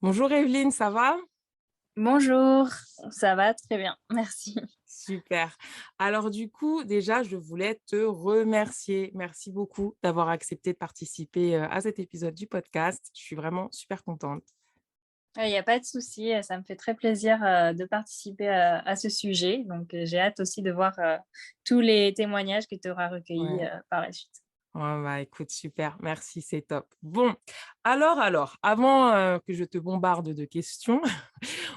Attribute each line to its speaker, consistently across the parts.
Speaker 1: Bonjour Evelyne, ça va?
Speaker 2: Bonjour, ça va très bien, merci.
Speaker 1: Super. Alors du coup, déjà, je voulais te remercier. Merci beaucoup d'avoir accepté de participer à cet épisode du podcast. Je suis vraiment super contente.
Speaker 2: Il y a pas de souci, ça me fait très plaisir, de participer à ce sujet, donc j'ai hâte aussi de voir, tous les témoignages que tu auras recueillis,
Speaker 1: Ouais.
Speaker 2: par la suite.
Speaker 1: Ouais, bah, écoute, super, merci, c'est top. Bon, alors, avant que je te bombarde de questions,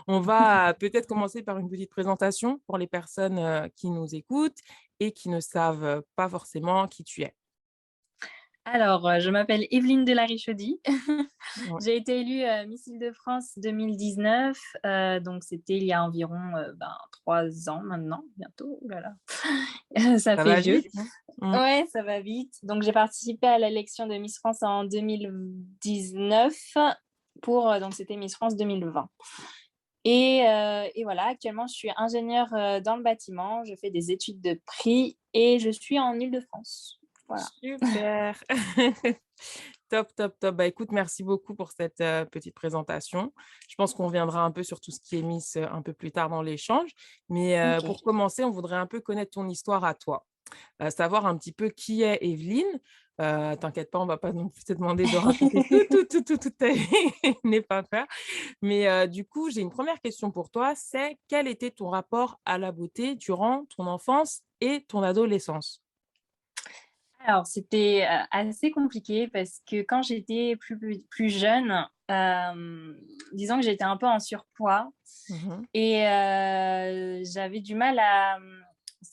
Speaker 1: on va peut-être commencer par une petite présentation pour les personnes qui nous écoutent et qui ne savent pas forcément qui tu es.
Speaker 2: Alors, je m'appelle Evelyne de la Richaudy.
Speaker 1: Ouais.
Speaker 2: J'ai été élue, Miss Île-de-France 2019, donc c'était il y a environ, 3 ans maintenant, bientôt. Ouh là là, ça
Speaker 1: Ça
Speaker 2: fait
Speaker 1: va
Speaker 2: vieux.
Speaker 1: vite, hein? Mm.
Speaker 2: Ouais, ça va vite. Donc j'ai participé à l'élection de Miss France en 2019 pour, donc c'était Miss France 2020 et voilà, actuellement je suis ingénieure, dans le bâtiment. Je fais des études de prix et je suis en Île-de-France. Voilà.
Speaker 1: Super. Top, top, top. Bah, écoute, merci beaucoup pour cette petite présentation. Je pense qu'on viendra un peu sur tout ce qui est Miss un peu plus tard dans l'échange. Mais
Speaker 2: OK.
Speaker 1: pour commencer, on voudrait un peu connaître ton histoire à toi, savoir un petit peu qui est Evelyne. T'inquiète pas, on va pas non plus te demander de raconter toute ta vie, n'aie pas peur. Mais du coup, j'ai une première question pour toi, c'est quel était ton rapport à la beauté durant ton enfance et ton adolescence?
Speaker 2: Alors c'était, assez compliqué parce que quand j'étais plus jeune, disons que j'étais un peu en surpoids
Speaker 1: Mhm.
Speaker 2: et j'avais du mal à,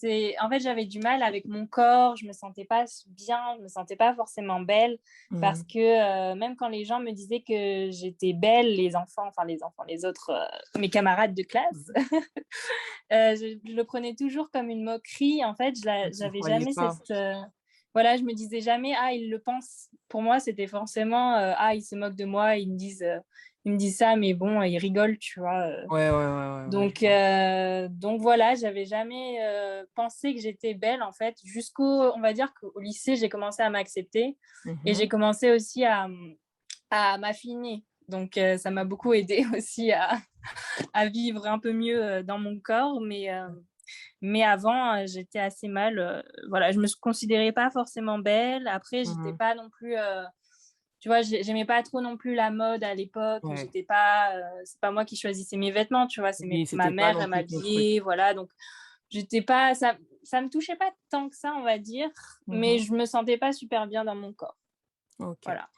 Speaker 2: j'avais du mal avec mon corps. Je me sentais pas bien, je me sentais pas forcément belle parce
Speaker 1: Mhm.
Speaker 2: que, même quand les gens me disaient que j'étais belle, les autres, mes camarades de classe, je le prenais toujours comme une moquerie. En fait,
Speaker 1: Tu ne
Speaker 2: j'avais
Speaker 1: croyais
Speaker 2: jamais
Speaker 1: pas.
Speaker 2: voilà, je me disais jamais: «Ah, ils le pensent». Pour moi, c'était forcément, «Ah, ils se moquent de moi, ils me disent ça, mais bon, ils rigolent», tu vois?
Speaker 1: Ouais, ouais, ouais, ouais, ouais, je vois.
Speaker 2: Donc voilà, j'avais jamais, pensé que j'étais belle, en fait, on va dire qu'au lycée, j'ai commencé à m'accepter et j'ai
Speaker 1: Mhm.
Speaker 2: commencé aussi à m'affiner. Donc ça m'a beaucoup aidée aussi à vivre un peu mieux, dans mon corps, mais avant, j'étais assez mal, voilà, je me considérais pas forcément belle. Après, j'étais
Speaker 1: Mhm.
Speaker 2: pas non plus, tu vois, j'aimais pas trop non plus la mode à l'époque.
Speaker 1: Ouais.
Speaker 2: C'est pas moi qui choisissais mes vêtements, tu vois,
Speaker 1: Oui,
Speaker 2: ma
Speaker 1: c'était pas
Speaker 2: mère,
Speaker 1: non
Speaker 2: elle
Speaker 1: plus ton truc.
Speaker 2: m'habillait, voilà, donc j'étais pas ça me touchait pas tant que ça, on va dire, mais
Speaker 1: Mhm.
Speaker 2: je me sentais pas super bien dans mon corps,
Speaker 1: Ok.
Speaker 2: voilà.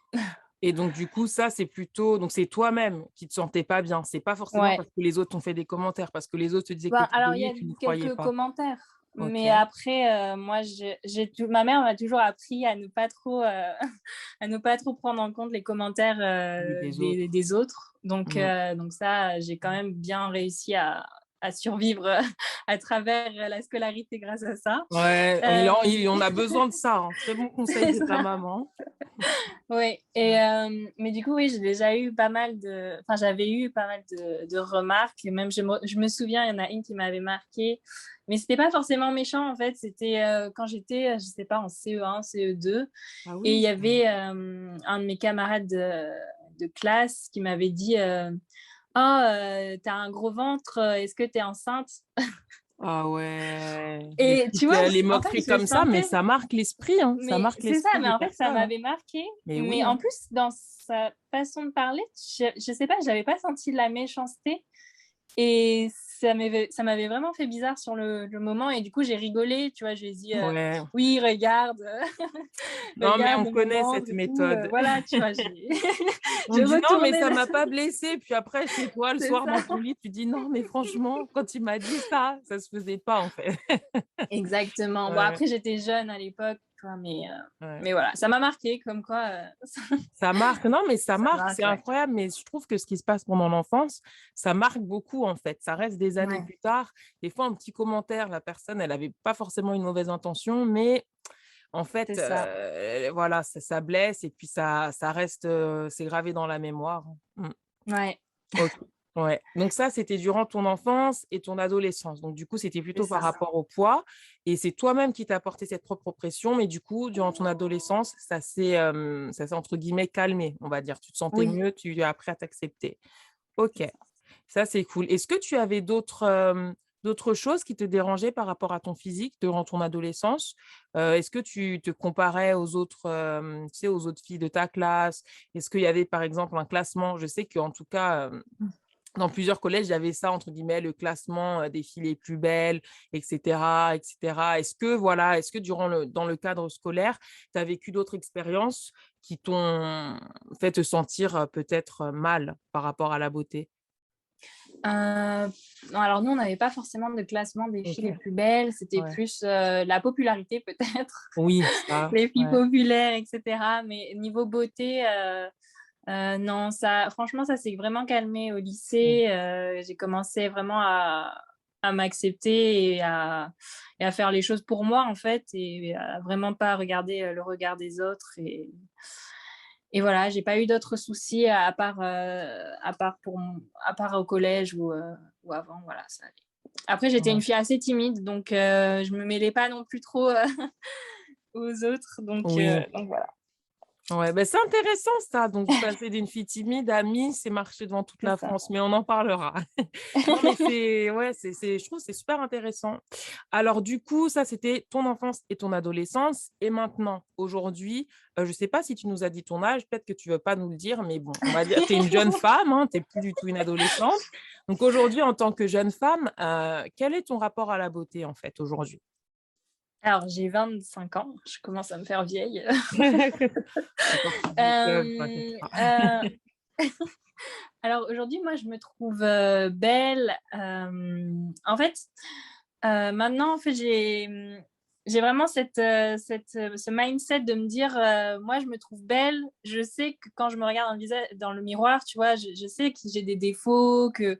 Speaker 1: Et donc, du coup, ça, c'est plutôt, donc c'est toi-même qui te sentais pas bien. C'est pas forcément
Speaker 2: Ouais.
Speaker 1: parce que les autres t'ont fait des commentaires, parce que les autres te disaient que tu
Speaker 2: Ben,
Speaker 1: étais
Speaker 2: alors il
Speaker 1: jolie
Speaker 2: y
Speaker 1: et
Speaker 2: a
Speaker 1: tu n'y croyais
Speaker 2: quelques
Speaker 1: pas.
Speaker 2: commentaires,
Speaker 1: Ok.
Speaker 2: mais après, moi ma mère m'a toujours appris à ne pas trop, à ne pas trop prendre en compte les commentaires,
Speaker 1: Oui, des autres.
Speaker 2: des autres.
Speaker 1: Mhm.
Speaker 2: Donc ça, j'ai quand même bien réussi à survivre à travers la scolarité grâce à ça.
Speaker 1: Ouais,
Speaker 2: Hem,
Speaker 1: on a besoin de ça, hein. Très bon conseil
Speaker 2: c'est
Speaker 1: de ta
Speaker 2: ça.
Speaker 1: maman.
Speaker 2: Oui, mais du coup, oui, j'avais eu pas mal de remarques. Et même, je me souviens, il y en a une qui m'avait marquée, mais c'était pas forcément méchant, en fait. C'était quand j'étais, je sais pas, en CE1, CE2,
Speaker 1: Ah
Speaker 2: et il
Speaker 1: oui.
Speaker 2: y avait un de mes camarades de classe qui m'avait dit, oh, t'as un gros ventre, est-ce que t'es enceinte?
Speaker 1: Ah ouais.
Speaker 2: Et
Speaker 1: Écoute,
Speaker 2: tu vois,
Speaker 1: les
Speaker 2: en fait,
Speaker 1: moqueries
Speaker 2: je
Speaker 1: comme ça, mais
Speaker 2: sentais,
Speaker 1: ça marque l'esprit, hein. Ça
Speaker 2: mais
Speaker 1: marque
Speaker 2: c'est ça,
Speaker 1: l'esprit
Speaker 2: mais
Speaker 1: des
Speaker 2: en fait, ça
Speaker 1: personnes, hein.
Speaker 2: m'avait marqué.
Speaker 1: Mais oui,
Speaker 2: Mais en
Speaker 1: hein.
Speaker 2: plus, dans sa façon de parler, je sais pas, j'avais pas senti de la méchanceté. Et ça m'avait vraiment fait bizarre sur le moment. Et du coup, j'ai rigolé, tu vois, je lui ai dit,
Speaker 1: Ouais.
Speaker 2: oui, regarde,
Speaker 1: Non, mais
Speaker 2: regarde
Speaker 1: on
Speaker 2: mon
Speaker 1: connaît
Speaker 2: ventre
Speaker 1: cette
Speaker 2: et tout.
Speaker 1: méthode.
Speaker 2: Voilà, tu vois,
Speaker 1: On
Speaker 2: j'ai
Speaker 1: dit: «Non, mais
Speaker 2: retourné
Speaker 1: ça m'a pas blessé», puis après chez toi, le
Speaker 2: c'est
Speaker 1: soir
Speaker 2: ça.
Speaker 1: dans ton lit, tu dis: «Non, mais franchement, quand il m'a dit ça, ça se faisait pas, en fait».
Speaker 2: Exactement. Bon,
Speaker 1: Ouais,
Speaker 2: après, j'étais jeune à l'époque, tu vois,
Speaker 1: ouais.
Speaker 2: mais voilà, ça m'a marqué comme quoi,
Speaker 1: Ça marque, non, mais ça
Speaker 2: ça
Speaker 1: marque,
Speaker 2: marque,
Speaker 1: c'est
Speaker 2: ouais.
Speaker 1: incroyable, mais je trouve que ce qui se passe pendant l'enfance, ça marque beaucoup, en fait. Ça reste des années
Speaker 2: Ouais,
Speaker 1: plus tard. Des fois, un petit commentaire, la personne, elle avait pas forcément une mauvaise intention, mais en
Speaker 2: c'est
Speaker 1: fait,
Speaker 2: ça.
Speaker 1: voilà, ça blesse et puis ça reste, c'est gravé dans la mémoire. Mmh.
Speaker 2: Ouais.
Speaker 1: OK. Ouais, donc ça, c'était durant ton enfance et ton adolescence. Donc du coup, c'était
Speaker 2: C'est
Speaker 1: plutôt par
Speaker 2: ça.
Speaker 1: rapport au poids et c'est toi-même qui t'as apporté cette propre pression, mais du coup, durant ton adolescence, ça s'est entre guillemets «calmé», on va dire. Tu te sentais
Speaker 2: Oui,
Speaker 1: mieux, tu as appris à t'accepter. OK,
Speaker 2: c'est ça.
Speaker 1: ça, c'est cool. Est-ce que tu avais d'autres choses qui te dérangeaient par rapport à ton physique durant ton adolescence? Est-ce que tu te comparais aux autres, tu sais, aux autres filles de ta classe? Est-ce qu'il y avait, par exemple, un classement? Je sais qu'en tout cas, dans plusieurs collèges, il y avait ça entre guillemets, le classement, des filles les plus belles et cetera et cetera. Est-ce que durant dans le cadre scolaire, tu as vécu d'autres expériences qui t'ont fait te sentir, peut-être, mal par rapport à la beauté?
Speaker 2: Non, alors nous, on n'avait pas forcément de classement des filles les
Speaker 1: OK,
Speaker 2: plus belles, c'était
Speaker 1: ouais.
Speaker 2: plus, la popularité peut-être,
Speaker 1: Oui, ça,
Speaker 2: les filles
Speaker 1: ouais.
Speaker 2: populaires et cetera. Mais niveau beauté, non, ça franchement, ça s'est vraiment calmé au
Speaker 1: Mmh.
Speaker 2: lycée. J'ai commencé vraiment à m'accepter et à faire les choses pour moi, en fait, et à vraiment pas regarder, le regard des autres. Et voilà, j'ai pas eu d'autres soucis à part au collège ou avant, voilà, ça allait. Après, j'étais une
Speaker 1: Ouais.
Speaker 2: fille assez timide, donc je me mêlais pas non plus trop, aux autres,
Speaker 1: Oui.
Speaker 2: donc voilà,
Speaker 1: Ouais, ben c'est intéressant ça, donc passer d'une fille timide à Miss et marcher devant toute
Speaker 2: c'est
Speaker 1: la
Speaker 2: ça.
Speaker 1: France, mais on en parlera. Non, mais c'est ouais, je trouve que c'est super intéressant. Alors du coup, ça, c'était ton enfance et ton adolescence et maintenant, aujourd'hui, je ne sais pas si tu nous as dit ton âge, peut-être que tu veux pas nous le dire, mais bon, on va dire tu es une jeune femme, hein, tu es plus du tout une adolescente. Donc aujourd'hui, en tant que jeune femme, quel est ton rapport à la beauté, en fait, aujourd'hui?
Speaker 2: Alors, j'ai 25 ans, je commence à me faire vieille.
Speaker 1: Encore tu dis jeune, t'inquiète
Speaker 2: Hem,
Speaker 1: pas.
Speaker 2: alors aujourd'hui, moi, je me trouve, belle, en fait, maintenant, en fait, j'ai vraiment ce mindset de me dire, «Moi, je me trouve belle». Je sais que quand je me regarde dans le miroir, tu vois, je sais que j'ai des défauts, que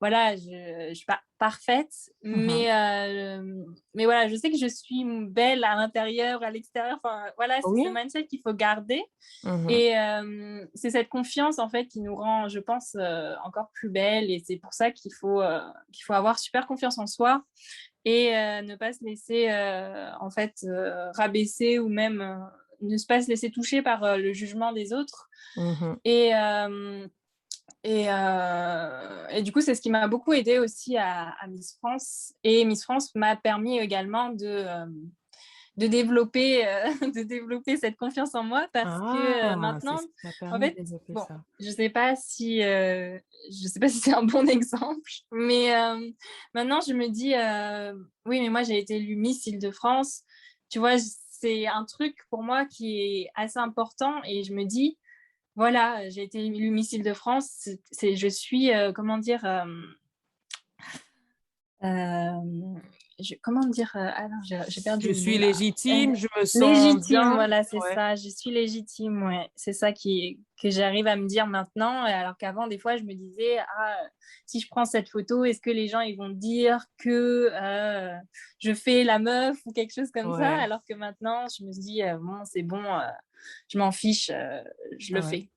Speaker 2: voilà, je suis pas parfaite,
Speaker 1: Mmh.
Speaker 2: mais voilà, je sais que je suis belle à l'intérieur, à l'extérieur, enfin, voilà, c'est ce
Speaker 1: Oui?
Speaker 2: mindset qu'il faut garder.
Speaker 1: Mmh.
Speaker 2: Et c'est cette confiance, en fait, qui nous rend, je pense, encore plus belles, et c'est pour ça qu'il faut avoir super confiance en soi et ne pas se laisser, en fait, rabaisser, ou même, ne pas se laisser toucher par, le jugement des autres.
Speaker 1: Mmh.
Speaker 2: Et hem et du coup, c'est ce qui m'a beaucoup aidée aussi à Miss France, et Miss France m'a permis également de développer, de développer cette confiance en moi, parce que,
Speaker 1: Ah! C'est
Speaker 2: maintenant,
Speaker 1: ce qui t'a
Speaker 2: en
Speaker 1: permis de
Speaker 2: fait,
Speaker 1: développer
Speaker 2: bon,
Speaker 1: ça.
Speaker 2: je sais pas si c'est un bon exemple, mais maintenant je me dis, «Oui, mais moi j'ai été élue Miss Île-de-France». Tu vois? C'est un truc pour moi qui est assez important, et je me dis: «Voilà, j'ai été élue Miss Île-de-France, je suis, comment dire? Hem, comment dire? Ah non, j'ai perdu
Speaker 1: Je
Speaker 2: le mot
Speaker 1: suis
Speaker 2: là. Heu,
Speaker 1: légitime, je me sens
Speaker 2: Légitime,
Speaker 1: bien.
Speaker 2: voilà, c'est
Speaker 1: Ouais.
Speaker 2: ça, je suis légitime, ouais. C'est ça que j'arrive à me dire maintenant, et alors qu'avant, des fois, je me disais: «Ah, si je prends cette photo, est-ce que les gens, ils vont dire que, je fais la meuf ou quelque chose comme ça?»
Speaker 1: Ouais,
Speaker 2: Alors que maintenant, je me dis: «Bon, c'est bon, je m'en fiche, je le
Speaker 1: ouais.
Speaker 2: fais».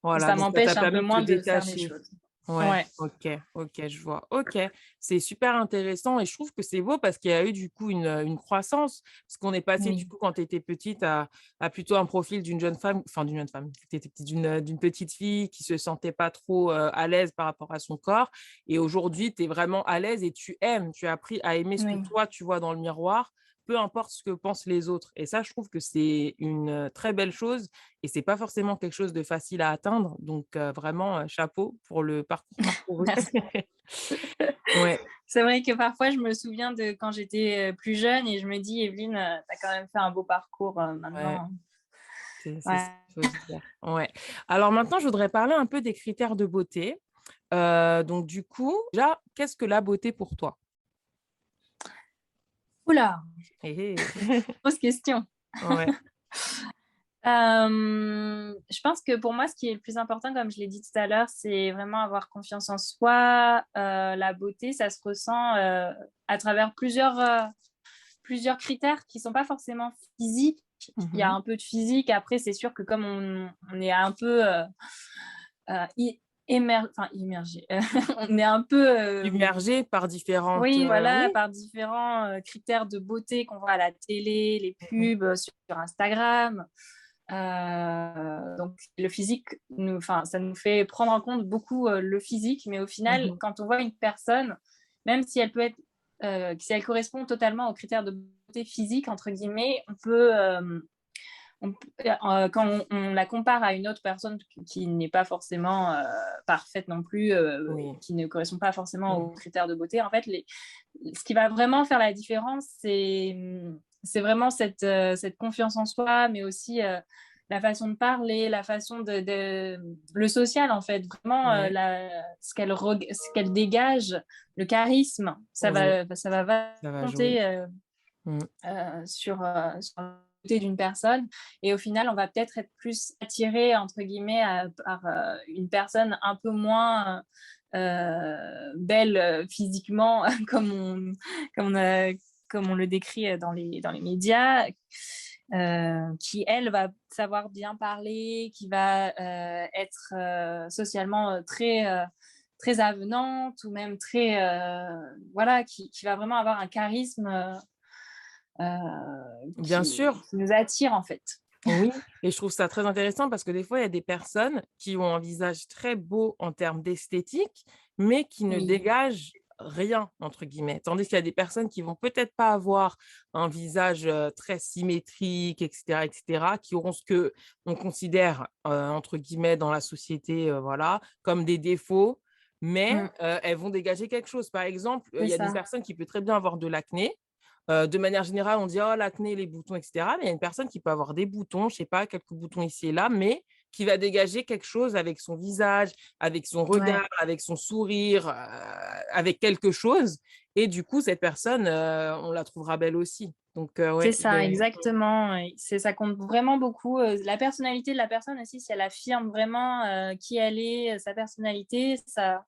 Speaker 1: Voilà,
Speaker 2: Ça
Speaker 1: donc ça t'a
Speaker 2: m'empêche un peu
Speaker 1: permis de te
Speaker 2: moins de faire les
Speaker 1: détacher.
Speaker 2: choses.
Speaker 1: Ouais,
Speaker 2: Ouais,
Speaker 1: OK, OK, je vois. OK, c'est super intéressant et je trouve que c'est beau parce qu'il y a eu du coup une croissance. Parce qu'on est passé du
Speaker 2: oui.
Speaker 1: coup quand tu étais petite à plutôt un profil d'une jeune femme, enfin d'une jeune femme, tu étais petite, d'une petite fille qui se sentait pas trop, à l'aise par rapport à son corps et aujourd'hui, tu es vraiment à l'aise et tu aimes. Tu as appris à aimer ce que
Speaker 2: Oui.
Speaker 1: toi tu vois dans le miroir, peu importe ce que pensent les autres et ça, je trouve que c'est une, très belle chose et c'est pas forcément quelque chose de facile à atteindre donc vraiment, chapeau pour le parcours parcouru.
Speaker 2: Merci.
Speaker 1: Ouais,
Speaker 2: C'est vrai que parfois, je me souviens de quand j'étais, plus jeune, et je me dis: «Evelyne, tu as quand même fait un beau parcours,
Speaker 1: ouais,
Speaker 2: maintenant».
Speaker 1: c'est ce
Speaker 2: Ouais.
Speaker 1: qu'il faut se dire. Ouais. Alors maintenant, je voudrais parler un peu des critères de beauté. Donc du coup, déjà, qu'est-ce que la beauté pour toi?
Speaker 2: Ouh là!
Speaker 1: Eh eh!
Speaker 2: Grosse question.
Speaker 1: Ouais.
Speaker 2: Je pense que pour moi, ce qui est le plus important, comme je l'ai dit tout à l'heure, c'est vraiment avoir confiance en soi. La beauté, ça se ressent, à travers plusieurs critères qui sont pas forcément physiques. Il y a
Speaker 1: Mmh.
Speaker 2: un peu de physique. Après, c'est sûr que comme on est un peu, i enfin immergé. On est un peu,
Speaker 1: Submergée par différentes,
Speaker 2: oui, voilà,
Speaker 1: oui.
Speaker 2: par différents, critères de beauté qu'on voit à la télé, les
Speaker 1: Mmh.
Speaker 2: pubs, sur Instagram. Donc le physique enfin, ça nous fait prendre en compte beaucoup, le physique, mais au final,
Speaker 1: Mmh.
Speaker 2: quand on voit une personne, même si elle peut être, si elle correspond totalement aux critères de beauté «physique» entre guillemets, on peut, quand on la compare à une autre personne qui n'est pas forcément parfaite non plus,
Speaker 1: Oui.
Speaker 2: qui ne correspond pas forcément aux
Speaker 1: Mmh.
Speaker 2: critères de beauté, en fait, ce qui va vraiment faire la différence, c'est vraiment cette confiance en soi, mais aussi la façon de parler, la façon le social, en fait, vraiment
Speaker 1: Ouais.
Speaker 2: ce qu'elle dégage, le charisme,
Speaker 1: Oui,
Speaker 2: ça va vachement
Speaker 1: ça va jouer.
Speaker 2: compter
Speaker 1: Mmh.
Speaker 2: sur la beauté d'une personne. Et au final, on va peut-être être plus attiré, entre guillemets, par une personne un peu moins belle physiquement, comme, on a- comme on le décrit dans les médias, qui, elle, va savoir bien parler, qui va être socialement très avenante, ou même très, voilà, qui va vraiment avoir un charisme
Speaker 1: Bien sûr.
Speaker 2: qui nous attire, en fait.
Speaker 1: Oui, et je trouve ça très intéressant parce que des fois, il y a des personnes qui ont un visage très beau en termes d'esthétique, mais qui ne
Speaker 2: Oui.
Speaker 1: dégagent «rien» entre guillemets. Tandis qu'il y a des personnes qui vont peut-être pas avoir un visage, très symétrique et cetera, qui auront ce que on considère, entre guillemets dans la société, voilà, comme des défauts, mais,
Speaker 2: Mm,
Speaker 1: elles vont dégager quelque chose. Par exemple, il
Speaker 2: c'est
Speaker 1: y a des
Speaker 2: ça.
Speaker 1: personnes qui peuvent très bien avoir de l'acné. De manière générale, on dit: «Oh l'acné, les boutons» et cetera, mais il y a une personne qui peut avoir des boutons, je sais pas, quelques boutons ici et là, mais qui va dégager quelque chose avec son visage, avec son
Speaker 2: Ouais.
Speaker 1: regard, avec son sourire, avec quelque chose, et du coup cette personne, on la trouvera belle aussi. Donc
Speaker 2: C'est
Speaker 1: ouais,
Speaker 2: ça, exactement. Et ça compte vraiment beaucoup. La personnalité de la personne aussi, si elle affirme vraiment qui elle est, sa personnalité, ça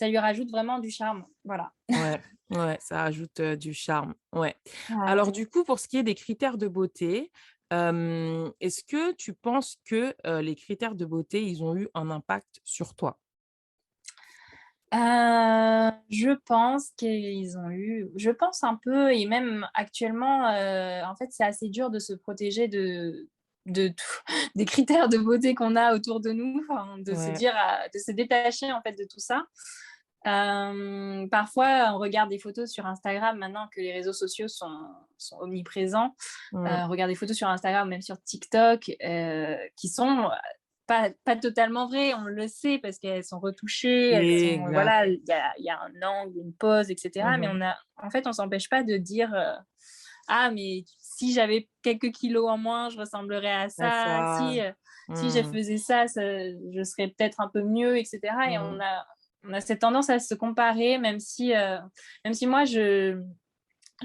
Speaker 2: lui rajoute vraiment du charme. Voilà.
Speaker 1: ouais, ouais, ça ajoute, du charme, ouais.
Speaker 2: Ouais.
Speaker 1: Alors du coup, pour ce qui est des critères de beauté, est-ce que tu penses que, les critères de beauté, ils ont eu un impact sur toi?
Speaker 2: Je pense un peu, et même actuellement, en fait, c'est assez dur de se protéger de tout des critères de beauté qu'on a autour de nous, enfin,
Speaker 1: Ouais.
Speaker 2: de se détacher, en fait, de tout ça. Parfois, on regarde des photos sur Instagram maintenant que les réseaux sociaux sont omniprésents.
Speaker 1: Mmh.
Speaker 2: On regarde des photos sur Instagram, même sur TikTok, qui sont pas totalement vraies, on le sait, parce qu'elles sont retouchées, elles sont,
Speaker 1: Exact.
Speaker 2: voilà, il y a un angle, une pose, et cetera. Mais
Speaker 1: Mmh.
Speaker 2: en fait, on s'empêche pas de dire, «Ah, mais si j'avais quelques kilos en moins, je ressemblerais à
Speaker 1: C'est
Speaker 2: ça.
Speaker 1: ça.
Speaker 2: Si je
Speaker 1: Mmh.
Speaker 2: faisais ça, je serais peut-être un peu mieux», et cetera. Et
Speaker 1: Mmh.
Speaker 2: on a cette tendance à se comparer, même si moi, je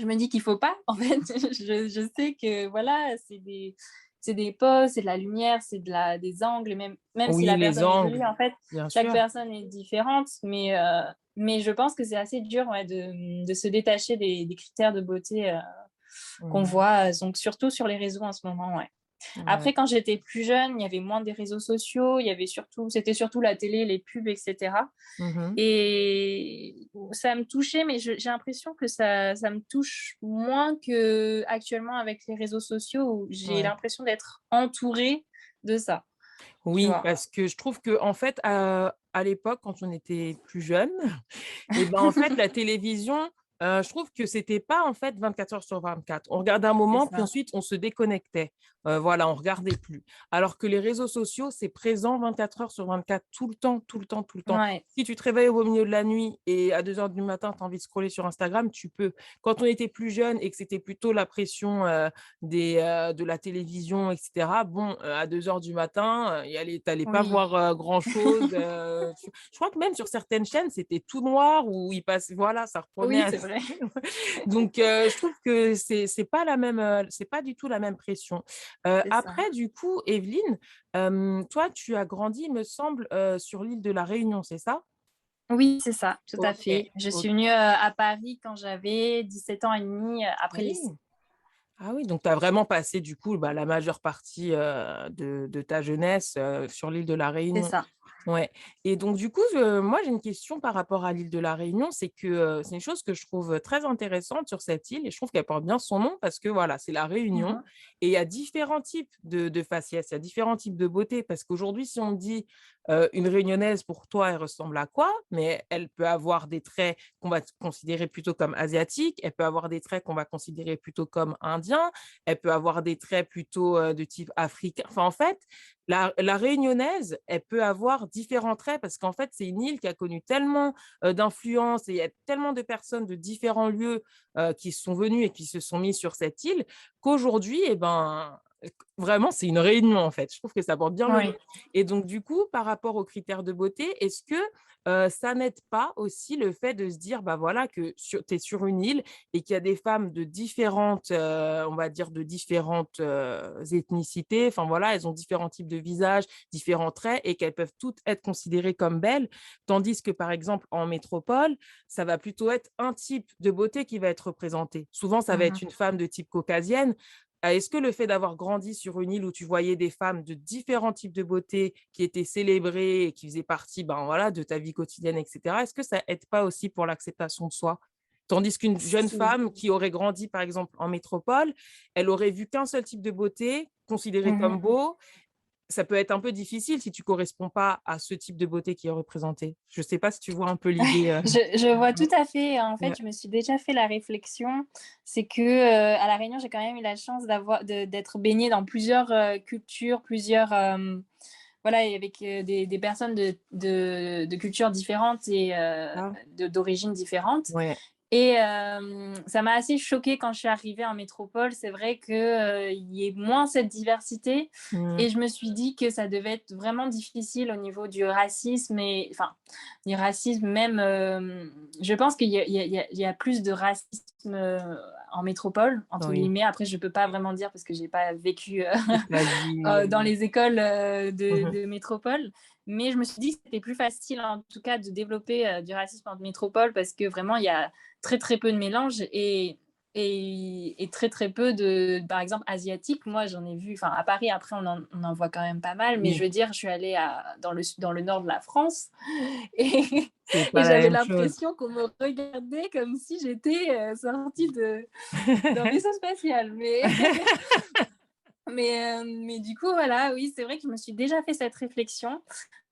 Speaker 2: me dis qu'il faut pas, en fait. Je sais que, voilà, c'est des poses, c'est de la lumière, des angles, même si
Speaker 1: Oui,
Speaker 2: la
Speaker 1: les
Speaker 2: personne est
Speaker 1: angles,
Speaker 2: jolie, en fait,
Speaker 1: bien
Speaker 2: chaque
Speaker 1: sûr.
Speaker 2: personne est différente. Mais je pense que c'est assez dur, ouais, de se détacher des critères de beauté qu'on
Speaker 1: Mmh.
Speaker 2: voit, donc surtout sur les réseaux en ce moment, ouais.
Speaker 1: Ouais.
Speaker 2: Après, quand j'étais plus jeune, il y avait moins des réseaux sociaux, c'était surtout la télé, les pubs, et cetera.
Speaker 1: Mmh.
Speaker 2: Et ça me touchait, mais j'ai l'impression que ça me touche moins qu'actuellement avec les réseaux sociaux, où j'ai
Speaker 1: Ouais.
Speaker 2: l'impression d'être entourée de ça, tu
Speaker 1: Oui,
Speaker 2: vois?
Speaker 1: parce que je trouve qu'en fait, à l'époque, quand on était plus jeune, et ben, en fait, la télévision, je trouve que c'était pas, en fait, 24 heures sur 24. On regardait un
Speaker 2: C'est
Speaker 1: moment, puis
Speaker 2: ça.
Speaker 1: ensuite on se déconnectait. Voilà, on regardait plus. Alors que les réseaux sociaux, c'est présent 24 heures sur 24, tout le temps, tout le temps, tout le temps.
Speaker 2: Ouais,
Speaker 1: Si tu te réveilles au milieu de la nuit et à 2 heures du matin, tu as envie de scroller sur Instagram, tu peux. Quand on était plus jeune et que c'était plutôt la pression, de la télévision et cetera, bon, à 2 heures du matin, tu allais pas
Speaker 2: oui.
Speaker 1: voir, grand-chose, je crois que même sur certaines chaînes, c'était tout noir où il passe, voilà, ça reprenait
Speaker 2: Oui,
Speaker 1: à
Speaker 2: c'est vrai.
Speaker 1: donc je trouve que c'est pas la même, c'est pas du tout la même pression.
Speaker 2: C'est ça.
Speaker 1: Après du coup, Evelyne, toi, tu as grandi, il me semble, sur l'île de la Réunion, c'est ça?
Speaker 2: Oui, c'est ça, tout à
Speaker 1: OK,
Speaker 2: fait. Je suis
Speaker 1: OK.
Speaker 2: venue à Paris quand j'avais 17 ans et demi,
Speaker 1: Ah
Speaker 2: après le lycée.
Speaker 1: oui! Ah oui, donc tu as vraiment passé du coup, bah, la majeure partie, de ta jeunesse, sur l'île de la
Speaker 2: C'est
Speaker 1: Réunion.
Speaker 2: ça.
Speaker 1: Ouais, et donc du coup, moi j'ai une question par rapport à l'île de la Réunion, c'est que, c'est une chose que je trouve très intéressante sur cette île et je trouve qu'elle porte bien son nom parce que voilà, c'est la Réunion
Speaker 2: Mhm.
Speaker 1: et il y a différents types de faciès, il y a différents types de beauté parce qu'aujourd'hui si on dit, une Réunionnaise pour toi elle ressemble à quoi? Mais elle peut avoir des traits qu'on va considérer plutôt comme asiatiques, elle peut avoir des traits qu'on va considérer plutôt comme indiens, elle peut avoir des traits plutôt, de type africain. Enfin en fait, la réunionnaise, elle peut avoir différents traits parce qu'en fait, c'est une île qui a connu tellement, d'influences et il y a tellement de personnes de différents lieux, qui sont venues et qui se sont mis sur cette île qu'aujourd'hui et ben, vraiment, c'est une réunion, en fait. Je trouve que ça porte bien le nom
Speaker 2: Oui.
Speaker 1: et donc du coup, par rapport aux critères de beauté, est-ce que, ça n'aide pas aussi le fait de se dire, bah, voilà, que tu es sur une île et qu'il y a des femmes de différentes, on va dire de différentes, ethnicités, enfin voilà, elles ont différents types de visages, différents traits et qu'elles peuvent toutes être considérées comme belles. Tandis que, par exemple, en métropole, ça va plutôt être un type de beauté qui va être représenté. Souvent, ça va être
Speaker 2: Mhm.
Speaker 1: une femme de type caucasienne. Est-ce que le fait d'avoir grandi sur une île où tu voyais des femmes de différents types de beauté qui étaient célébrées et qui faisaient partie, ben, voilà, de ta vie quotidienne et cetera, est-ce que ça aide pas aussi pour l'acceptation de soi? Tandis qu'une jeune
Speaker 2: Si.
Speaker 1: femme qui aurait grandi, par exemple, en métropole, elle aurait vu qu'un seul type de beauté considéré comme
Speaker 2: Mhm.
Speaker 1: beau. Ça peut être un peu difficile si tu corresponds pas à ce type de beauté qui est représenté. Je sais pas si tu vois un peu l'idée,
Speaker 2: Je vois tout à fait. En fait,
Speaker 1: Ouais,
Speaker 2: je me suis déjà fait la réflexion. C'est que à La Réunion, j'ai quand même eu la chance d'être baignée dans plusieurs cultures, plusieurs voilà, et avec des personnes de cultures différentes et
Speaker 1: ah,
Speaker 2: d'origines différentes.
Speaker 1: ouais.
Speaker 2: Et ça m'a assez choquée quand je suis arrivée en métropole. C'est vrai qu'il y ait moins cette diversité.
Speaker 1: Mmh.
Speaker 2: Et je me suis dit que ça devait être vraiment difficile au niveau du racisme. Et, enfin, du racisme même. Je pense qu'il y a plus de racisme en métropole, entre
Speaker 1: Oui,
Speaker 2: guillemets. Après, je ne peux pas vraiment dire parce que je n'ai pas vécu
Speaker 1: toute la vie,
Speaker 2: dans les écoles
Speaker 1: mmh
Speaker 2: de métropole. Mais je me suis dit que c'était plus facile, en tout cas, de développer du racisme en métropole parce que vraiment, il y a très, très peu de mélange et très, très peu de, par exemple, asiatiques. Moi, j'en ai vu, enfin, à Paris, après, on en voit quand même pas mal. Mais je
Speaker 1: oui,
Speaker 2: veux dire, je suis allée dans le nord de la France et,
Speaker 1: c'est pas
Speaker 2: et
Speaker 1: la
Speaker 2: j'avais
Speaker 1: même chose.
Speaker 2: l'impression qu'on me regardait comme si j'étais sortie d'un vaisseau spatial. Mais du coup, voilà, oui, c'est vrai que je me suis déjà fait cette réflexion.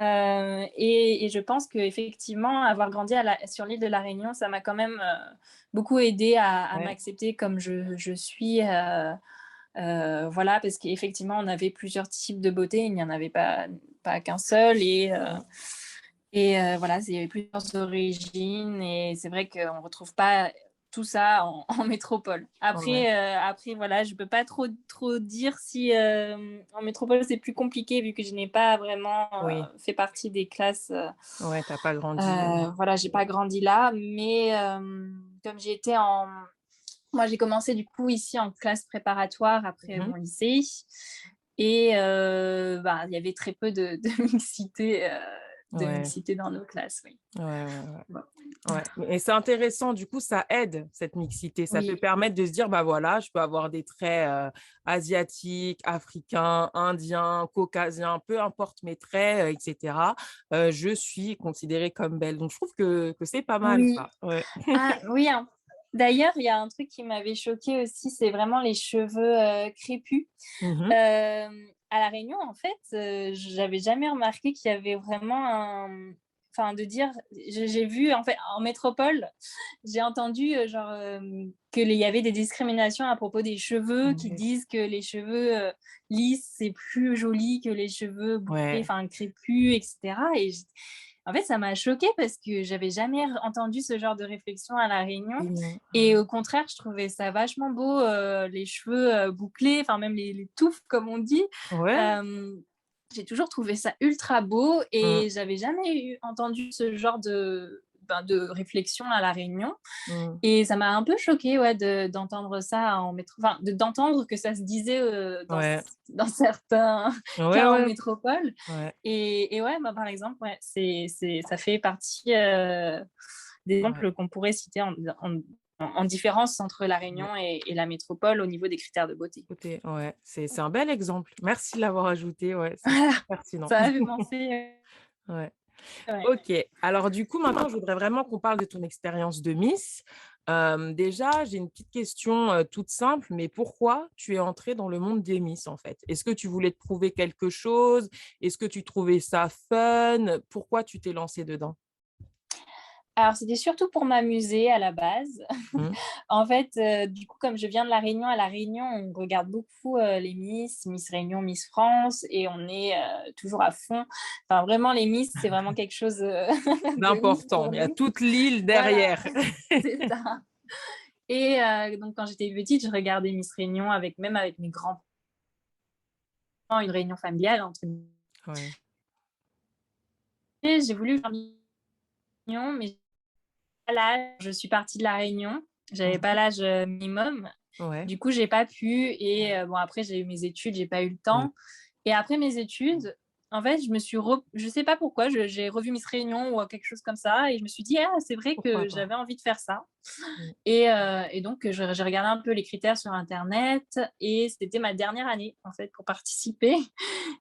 Speaker 2: Et je pense qu'effectivement, avoir grandi sur l'île de la Réunion, ça m'a quand même beaucoup aidé à
Speaker 1: Ouais,
Speaker 2: m'accepter comme je suis. Voilà, parce qu'effectivement, on avait plusieurs types de beauté, il n'y en avait pas qu'un seul.
Speaker 1: mmh,
Speaker 2: Voilà, il y avait plusieurs origines et c'est vrai qu'on ne retrouve pas tout ça en métropole.
Speaker 1: ouais,
Speaker 2: Après, voilà, je ne peux pas trop dire si en métropole c'est plus compliqué vu que je n'ai pas vraiment
Speaker 1: oui,
Speaker 2: fait partie des classes.
Speaker 1: ouais, tu pas grandi,
Speaker 2: Voilà, j'ai pas grandi là, mais comme j'étais en. Moi, j'ai commencé du coup ici en classe préparatoire après
Speaker 1: mmh
Speaker 2: mon lycée. Et bah, il y avait très peu de
Speaker 1: ouais,
Speaker 2: mixité dans nos classes, oui.
Speaker 1: ouais, ouais, ouais.
Speaker 2: Bon.
Speaker 1: Ouais, et c'est intéressant, du coup, ça aide cette mixité. Ça peut
Speaker 2: Oui,
Speaker 1: permettre de se dire, bah voilà, je peux avoir des traits asiatiques, africains, indiens, caucasiens, peu importe mes traits, etc. Je suis considérée comme belle. Donc, je trouve que c'est pas mal,
Speaker 2: oui.
Speaker 1: ça. Ouais.
Speaker 2: Ah oui, hein. D'ailleurs, il y a un truc qui m'avait choquée aussi, c'est vraiment les cheveux crépus.
Speaker 1: Mhm.
Speaker 2: À La Réunion, en fait, j'avais jamais remarqué qu'il y avait vraiment un. Enfin, de dire, j'ai vu en fait en métropole, j'ai entendu genre qu'il y avait des discriminations à propos des cheveux, qui
Speaker 1: Ouais.
Speaker 2: disent que les cheveux lisses c'est plus joli que les cheveux bouclés,
Speaker 1: Ouais.
Speaker 2: enfin crépus, etc. En fait, ça m'a choquée parce que j'avais jamais entendu ce genre de réflexion à La Réunion.
Speaker 1: Et non.
Speaker 2: Et au contraire, je trouvais ça vachement beau, les cheveux bouclés, enfin même les touffes, comme on dit.
Speaker 1: Ouais.
Speaker 2: Euh, j'ai toujours trouvé ça ultra beau
Speaker 1: Mm,
Speaker 2: et j'avais jamais entendu ce genre de réflexion à La Réunion.
Speaker 1: mm.
Speaker 2: Et ça m'a un peu choquée ouais, d'entendre ça en enfin, d'entendre que ça se disait
Speaker 1: Ouais.
Speaker 2: dans certains
Speaker 1: Ouais,
Speaker 2: cas en
Speaker 1: ouais.
Speaker 2: métropole.
Speaker 1: Ouais.
Speaker 2: Et ouais, bah, par exemple, ouais, ça fait partie des
Speaker 1: Ouais.
Speaker 2: exemples qu'on pourrait citer en différence entre la
Speaker 1: Ouais.
Speaker 2: Réunion et la métropole au niveau des critères de beauté.
Speaker 1: Écoutez, ouais, c'est un bel exemple. Merci de l'avoir ajouté. Ouais, c'est
Speaker 2: Voilà,
Speaker 1: pertinent.
Speaker 2: ça m'a fait penser.
Speaker 1: Ouais.
Speaker 2: Ouais.
Speaker 1: OK. Alors du coup, maintenant, je voudrais vraiment qu'on parle de ton expérience de Miss. Déjà, j'ai une petite question, toute simple, mais pourquoi tu es entrée dans le monde des Miss, en fait? Est-ce que tu voulais te prouver quelque chose? Est-ce que tu trouvais ça fun? Pourquoi tu t'es lancée dedans?
Speaker 2: Alors, c'était surtout pour m'amuser à la base.
Speaker 1: Mmh.
Speaker 2: En fait, du coup, comme je viens de La Réunion, à La Réunion, on regarde beaucoup, les Miss, Miss Réunion, Miss France et on est, toujours à fond. Enfin, vraiment, les Miss, c'est vraiment quelque chose, de ouf
Speaker 1: D'important.
Speaker 2: pour
Speaker 1: Il y a
Speaker 2: nous.
Speaker 1: toute l'île
Speaker 2: Voilà,
Speaker 1: derrière.
Speaker 2: c'est ça. Et donc quand j'étais petite, je regardais Miss Réunion avec même avec mes grands-parents, une réunion familiale entre
Speaker 1: Ouais.
Speaker 2: guillemets. J'ai voulu faire Miss Réunion, mais pas l'âge. Je suis partie de La Réunion, j'avais pas
Speaker 1: Mmh.
Speaker 2: l'âge, minimum.
Speaker 1: Ouais.
Speaker 2: Du coup, j'ai pas pu et bon après j'ai eu mes études, j'ai pas eu le
Speaker 1: Mmh.
Speaker 2: temps et après mes études, en fait, je sais pas pourquoi, j'ai revu Miss Réunion ou quelque chose comme ça et je me suis dit: «Ah, c'est vrai
Speaker 1: Pourquoi
Speaker 2: que
Speaker 1: pas?
Speaker 2: j'avais envie de faire ça».
Speaker 1: Mmh.
Speaker 2: Et donc j'ai regardé un peu les critères sur internet et c'était ma dernière année, en fait, pour participer.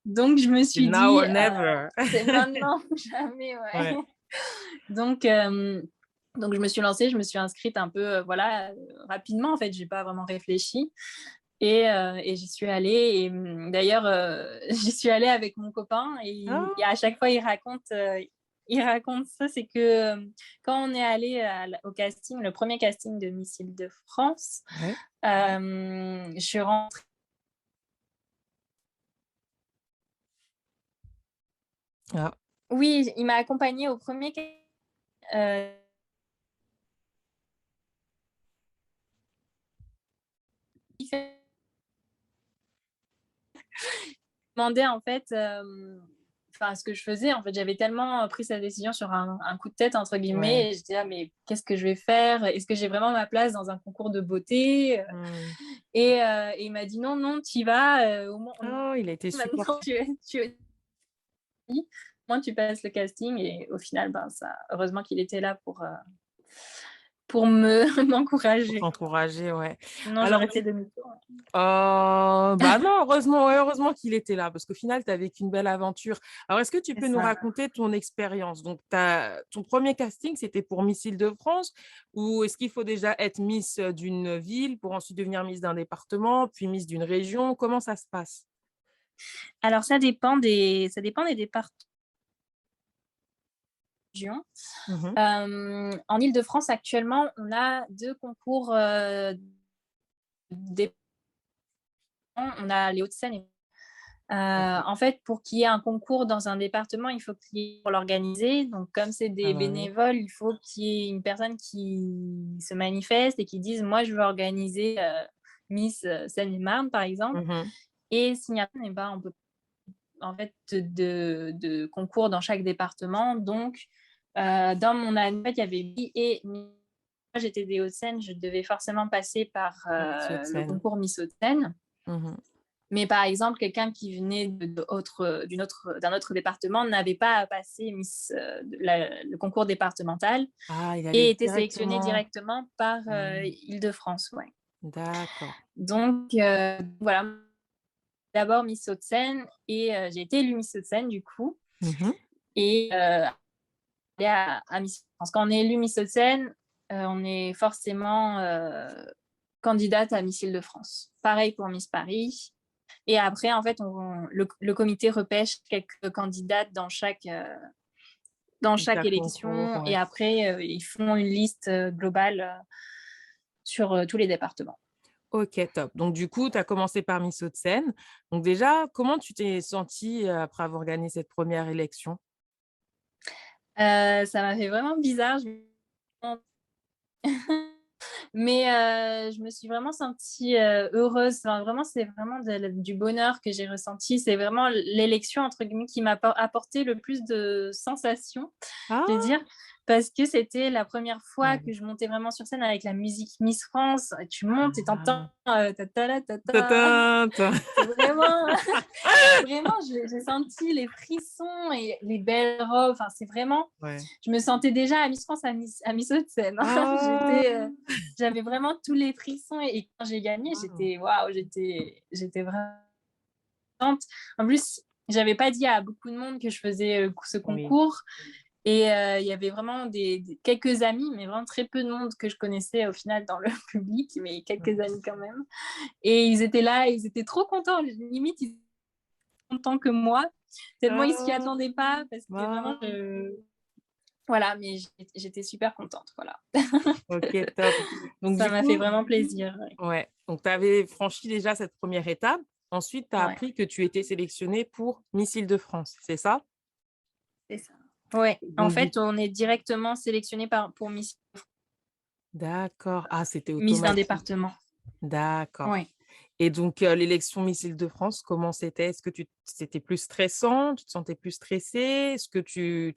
Speaker 2: Donc je me
Speaker 1: C'est
Speaker 2: suis
Speaker 1: now
Speaker 2: dit,
Speaker 1: or never.
Speaker 2: «C'est maintenant ou jamais», ouais.
Speaker 1: Ouais.
Speaker 2: Donc hem, donc je me suis lancée, je me suis inscrite un peu, voilà, rapidement, en fait, j'ai pas vraiment réfléchi et j'y suis allée et d'ailleurs, j'y suis allée avec mon copain et
Speaker 1: Ah!
Speaker 2: à chaque fois il raconte ça, c'est que, quand on est allé au casting, le premier casting de Miss Île-de-France,
Speaker 1: Ouais.
Speaker 2: je suis rentrée.
Speaker 1: Ah.
Speaker 2: Oui, il m'a accompagnée au premier euh, il demandait en fait, enfin ce que je faisais. En fait, j'avais tellement pris sa décision sur un coup de tête entre
Speaker 1: Ouais.
Speaker 2: guillemets. Et je disais ah, mais qu'est-ce que je vais faire? Est-ce que j'ai vraiment ma place dans un concours de beauté?
Speaker 1: Mmh.
Speaker 2: Et il m'a dit non, non, tu y vas. Au moins,
Speaker 1: Oh, il a été
Speaker 2: maintenant
Speaker 1: supportif.
Speaker 2: tu es dit, moi tu passes le casting et au final, ben ça, heureusement qu'il était là pour me
Speaker 1: Pour
Speaker 2: m'encourager.
Speaker 1: t'encourager, ouais.
Speaker 2: Sinon
Speaker 1: Alors
Speaker 2: j'aurais
Speaker 1: du
Speaker 2: fait demi-tour.
Speaker 1: bah, non, heureusement, ouais, heureusement qu'il était là parce qu'au final, tu as vécu une belle aventure. Alors est-ce que tu
Speaker 2: C'est
Speaker 1: peux nous
Speaker 2: ça.
Speaker 1: raconter ton expérience? Donc ton premier casting, c'était pour Miss Île-de-France ou est-ce qu'il faut déjà être Miss, d'une ville pour ensuite devenir Miss d'un département, puis Miss d'une région? Comment ça se passe?
Speaker 2: Alors ça dépend des départements.
Speaker 1: Mmh.
Speaker 2: En Île-de-France, actuellement, on a 2 concours, dép on a les Hauts-de-Seine et
Speaker 1: OK.
Speaker 2: en fait, pour qu'il y ait un concours dans un département, il faut qu'il y ait pour l'organiser. Donc comme c'est
Speaker 1: Ah
Speaker 2: des
Speaker 1: bah, oui.
Speaker 2: bénévoles, il faut qu'il y ait une personne qui se manifeste et qui dise: «Moi, je veux organiser, Miss, Seine-et-Marne», par exemple.
Speaker 1: Mmh.
Speaker 2: Et s'il n'y a pas, eh ben, on peut en fait de concours dans chaque département. Donc, dans mon année, en fait, il y avait oui et moi, j'étais des Hauts-de-Seine, je devais forcément passer par
Speaker 1: Miss
Speaker 2: le
Speaker 1: Hauts-de-Seine.
Speaker 2: concours Miss Hauts-de-Seine.
Speaker 1: Mmh.
Speaker 2: Mais par exemple, quelqu'un qui venait d'un autre département n'avait pas à passer le concours départemental
Speaker 1: Ah, il allait
Speaker 2: et était sélectionné
Speaker 1: directement.
Speaker 2: directement par
Speaker 1: Mmh.
Speaker 2: Île-de-France. Ouais.
Speaker 1: D'accord.
Speaker 2: Donc, voilà, d'abord Miss Hauts-de-Seine et j'ai été élue Miss Hauts-de-Seine du coup.
Speaker 1: Mmh.
Speaker 2: Et à Miss France. Quand on est élu Miss Hauts-de-Seine, on est forcément candidate à Miss Île-de-France. Pareil pour Miss Paris. Et après, en fait, le comité repêche quelques candidates dans chaque
Speaker 1: Chaque concours,
Speaker 2: élection.
Speaker 1: ouais.
Speaker 2: Et après, ils font une liste globale sur tous les départements.
Speaker 1: OK, top. Donc du coup, tu as commencé par Miss Hauts-de-Seine. Donc déjà, comment tu t'es sentie, après avoir gagné cette première élection?
Speaker 2: Ça m'a fait vraiment bizarre. Mais je me suis vraiment sentie, heureuse. Enfin, vraiment, c'est vraiment du bonheur que j'ai ressenti. C'est vraiment l'élection, entre guillemets, qui m'a apporté le plus de sensations, je vais dire,
Speaker 1: Ah!
Speaker 2: parce que c'était la première fois
Speaker 1: Ouais.
Speaker 2: que je montais vraiment sur scène avec la musique Miss France. Tu montes et tu
Speaker 1: Ah!
Speaker 2: entends, ta ta la ta
Speaker 1: Ta
Speaker 2: ta.
Speaker 1: ta ta.
Speaker 2: C'est vraiment vraiment, j'ai senti les frissons et les belles robes. Enfin, c'est vraiment
Speaker 1: Ouais.
Speaker 2: je me sentais déjà à Miss France, à Miss Hauts-de-Seine, hein.
Speaker 1: Ah!
Speaker 2: J'avais vraiment tous les frissons et quand j'ai gagné,
Speaker 1: Waouh!
Speaker 2: j'étais waouh, j'étais vraiment contente. En plus, j'avais pas dit à beaucoup de monde que je faisais ce
Speaker 1: Oui.
Speaker 2: concours. Et il y avait vraiment quelques amis, mais vraiment très peu de monde que je connaissais au final dans le public, mais quelques amis quand même. Et ils étaient là, ils étaient trop contents. Limite, ils étaient contents que moi, tellement ils s'y
Speaker 1: Ah,
Speaker 2: attendaient pas, parce que vraiment,
Speaker 1: ah,
Speaker 2: voilà, mais j'étais super contente, voilà.
Speaker 1: ok, top. Donc,
Speaker 2: Ça
Speaker 1: du
Speaker 2: m'a fait
Speaker 1: coup,
Speaker 2: vraiment plaisir.
Speaker 1: ouais. Donc, tu avais franchi déjà cette première étape. Ensuite, tu as
Speaker 2: Ouais,
Speaker 1: appris que tu étais sélectionnée pour Miss Île-de-France, c'est ça?
Speaker 2: c'est ça. Ouais, en
Speaker 1: Donc,
Speaker 2: fait, on est directement sélectionné pour
Speaker 1: d'accord. Ah, c'était
Speaker 2: Miss d'un
Speaker 1: automatique.
Speaker 2: département.
Speaker 1: D'accord.
Speaker 2: Ouais.
Speaker 1: Et donc, l'élection Miss Île-de-France, comment c'était? Est-ce que c'était plus stressant? Tu te sentais plus stressée? Est-ce que tu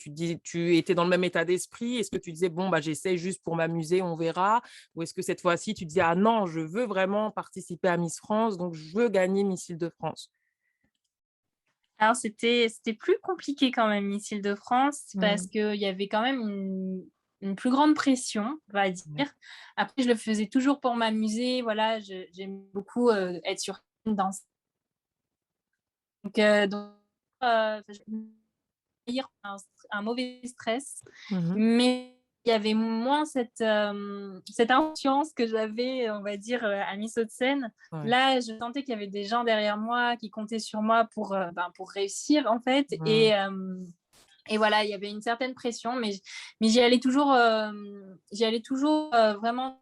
Speaker 1: étais dans le même état d'esprit? Est-ce que tu disais: «Bon, bah, j'essaie juste pour m'amuser, on verra»? Ou est-ce que cette fois-ci, tu disais: «Ah non, je veux vraiment participer à Miss France, donc je veux gagner Miss Île-de-France»?
Speaker 2: Alors, c'était plus compliqué quand même, Miss Île-de-France, parce
Speaker 1: Mmh.
Speaker 2: qu'il y avait quand même une plus grande pression, on va
Speaker 1: Ouais.
Speaker 2: dire. Après, je le faisais toujours pour m'amuser. Voilà, j'aime beaucoup être sur scène, danser. Donc, je vais dire un mauvais stress,
Speaker 1: Mmh.
Speaker 2: mais il y avait moins cette insouciance que j'avais, on va dire, à Miss Hauts-de-Seine.
Speaker 1: Ouais.
Speaker 2: Là, je sentais qu'il y avait des gens derrière moi qui comptaient sur moi pour réussir, en fait.
Speaker 1: Mmh.
Speaker 2: Et voilà, il y avait une certaine pression, mais j'y allais toujours vraiment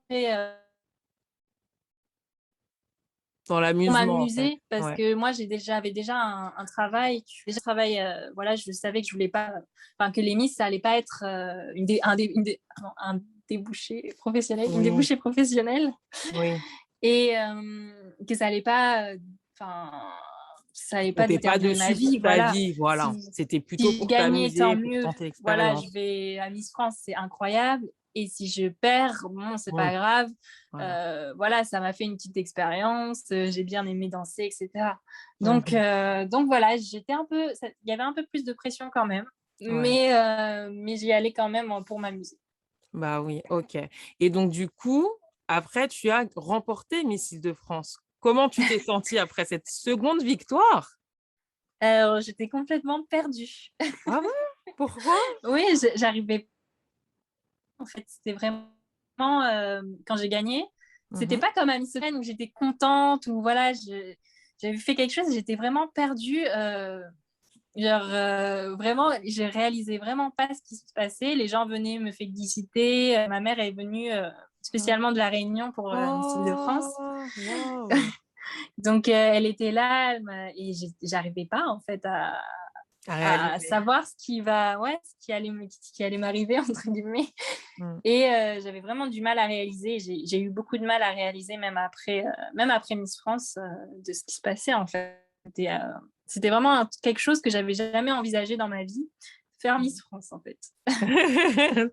Speaker 1: Dans
Speaker 2: pour
Speaker 1: l'amusement, en fait.
Speaker 2: m'amuser, parce
Speaker 1: Ouais.
Speaker 2: que moi, j'avais déjà un travail. Déjà, travail, voilà, je savais que je voulais pas, enfin, que les Miss, ça allait pas être pardon, un débouché professionnel, une
Speaker 1: Oui,
Speaker 2: débouchée professionnelle,
Speaker 1: oui.
Speaker 2: et que ça allait pas, enfin, ça
Speaker 1: Tu
Speaker 2: allait pas
Speaker 1: comptais pas
Speaker 2: déterminer ma
Speaker 1: dessus pour
Speaker 2: vie,
Speaker 1: ta
Speaker 2: voilà.
Speaker 1: vie, voilà.
Speaker 2: Si,
Speaker 1: C'était plutôt
Speaker 2: si je
Speaker 1: pour
Speaker 2: gagnais, tant
Speaker 1: t'amuser, pour
Speaker 2: mieux.
Speaker 1: tenter
Speaker 2: Voilà, je
Speaker 1: l'expérience.
Speaker 2: vais à Miss France, c'est incroyable. Et si je perds, bon, c'est pas
Speaker 1: Oui,
Speaker 2: grave.
Speaker 1: voilà.
Speaker 2: Voilà, ça m'a fait une petite expérience. J'ai bien aimé danser, etc.
Speaker 1: Mmh.
Speaker 2: Donc voilà, il y avait un peu plus de pression quand même,
Speaker 1: Ouais.
Speaker 2: mais j'y allais quand même pour m'amuser.
Speaker 1: Bah oui, OK. Et donc du coup, après tu as remporté Miss Île-de-France. Comment tu t'es sentie après cette seconde victoire?
Speaker 2: J'étais complètement perdue.
Speaker 1: Ah ouais? Pourquoi?
Speaker 2: Oui, j'arrivais. En fait, c'était vraiment quand j'ai gagné, c'était
Speaker 1: Mmh.
Speaker 2: pas comme à Miss Semaine où j'étais contente, ou voilà, j'avais fait quelque chose, j'étais vraiment perdue. Genre, vraiment, j'ai réalisé vraiment pas ce qui se passait. Les gens venaient me féliciter. Ma mère est venue spécialement de La Réunion pour Miss Île-de-France.
Speaker 1: Oh! Waouh!
Speaker 2: Donc, elle était là, et j'arrivais pas en fait
Speaker 1: À
Speaker 2: à
Speaker 1: réaliser.
Speaker 2: savoir ce qui allait m'arriver, entre guillemets.
Speaker 1: Mmh.
Speaker 2: Et j'avais vraiment du mal à réaliser. J'ai eu beaucoup de mal à réaliser, même après Miss France, de ce qui se passait en fait. C'était vraiment quelque chose que j'avais jamais envisagé dans ma vie, faire Miss France en fait.
Speaker 1: Ouais,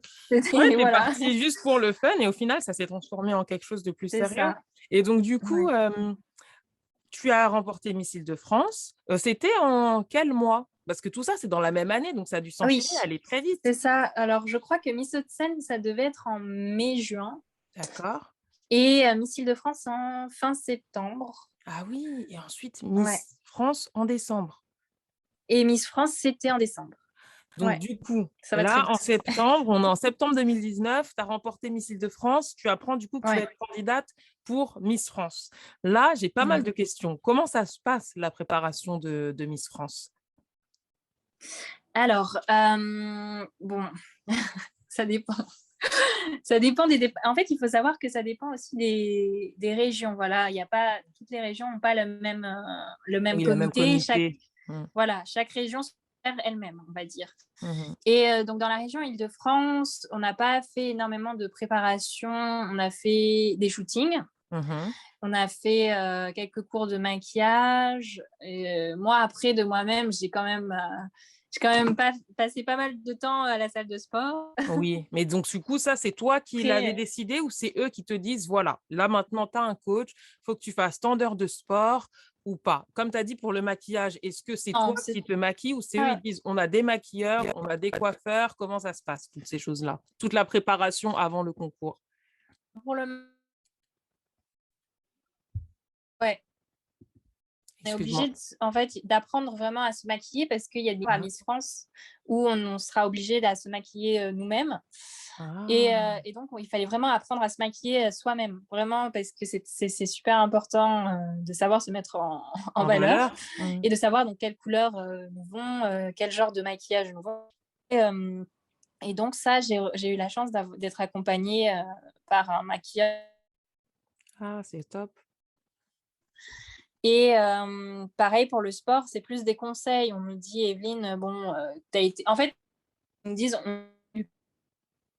Speaker 1: tu es
Speaker 2: Voilà,
Speaker 1: partie juste pour le fun et au final, ça s'est transformé en quelque chose de plus
Speaker 2: c'est
Speaker 1: sérieux.
Speaker 2: ça.
Speaker 1: Et donc du coup,
Speaker 2: Ouais.
Speaker 1: tu as remporté Miss Île-de-France. C'était en quel mois? Parce que tout ça, c'est dans la même année, donc ça a dû
Speaker 2: Oui,
Speaker 1: s'enchaîner, aller très vite.
Speaker 2: c'est ça. Alors, je crois que Miss Hauts-de-Seine, ça devait être en mai-juin,
Speaker 1: D'accord.
Speaker 2: et Miss Île-de-France en fin septembre.
Speaker 1: Ah oui, et ensuite
Speaker 2: Ouais.
Speaker 1: Miss France en décembre.
Speaker 2: Et Miss France, c'était en décembre.
Speaker 1: Donc
Speaker 2: Ouais,
Speaker 1: du coup,
Speaker 2: ça va très
Speaker 1: là, en
Speaker 2: vite.
Speaker 1: septembre, on est en septembre 2019, tu as remporté Miss Île-de-France, tu apprends du coup que tu vas
Speaker 2: Ouais.
Speaker 1: être candidate pour Miss France. Là, j'ai pas mal
Speaker 2: Mhm.
Speaker 1: de questions. Comment ça se passe, la préparation de Miss France?
Speaker 2: Alors, bon, ça dépend. Ça dépend En fait, il faut savoir que ça dépend aussi des régions. Voilà, il y a pas toutes les régions n'ont pas le même
Speaker 1: Oui, le même
Speaker 2: comité.
Speaker 1: comité. Mmh.
Speaker 2: Voilà, chaque région se gère elle-même, on va dire.
Speaker 1: Mmh.
Speaker 2: Et donc dans la région Île-de-France, on n'a pas fait énormément de préparation. On a fait des shootings.
Speaker 1: Mmh.
Speaker 2: On a fait quelques cours de maquillage. Et, moi, après, de moi-même, j'ai quand même passé pas mal de temps à la salle de sport.
Speaker 1: Oui, mais donc du coup, ça, c'est toi qui l'avais
Speaker 2: Après,
Speaker 1: décidé ou c'est eux qui te disent: «Voilà, là maintenant tu as un coach, il faut que tu fasses tant d'heures de sport» ou pas? Comme tu as dit pour le maquillage, est-ce que c'est toi
Speaker 2: non, c'est
Speaker 1: qui te maquilles ou c'est eux, ils
Speaker 2: pas
Speaker 1: disent: «On a des maquilleurs, on a des coiffeurs», comment ça se passe, toutes ces choses-là? Toute la préparation avant le concours?
Speaker 2: pour le. Ouais. On est
Speaker 1: Excuse-moi.
Speaker 2: obligé, en fait, d'apprendre vraiment à se maquiller parce qu'il y a des à
Speaker 1: Mmh.
Speaker 2: Miss France où on sera obligé de se maquiller nous-mêmes.
Speaker 1: Ah!
Speaker 2: Et donc, il fallait vraiment apprendre à se maquiller soi-même, vraiment, parce que c'est super important de savoir se mettre en
Speaker 1: En
Speaker 2: valeur
Speaker 1: valeur? Mmh.
Speaker 2: et de savoir donc quelles couleurs nous vont, quel genre de maquillage nous vont. Et, euh, et donc, ça, j'ai eu la chance d'être accompagnée par un maquilleur.
Speaker 1: Ah, c'est top.
Speaker 2: Et pareil pour le sport, c'est plus des conseils. On me dit, Evelyne, bon, tu as été. En fait, ils me disent, on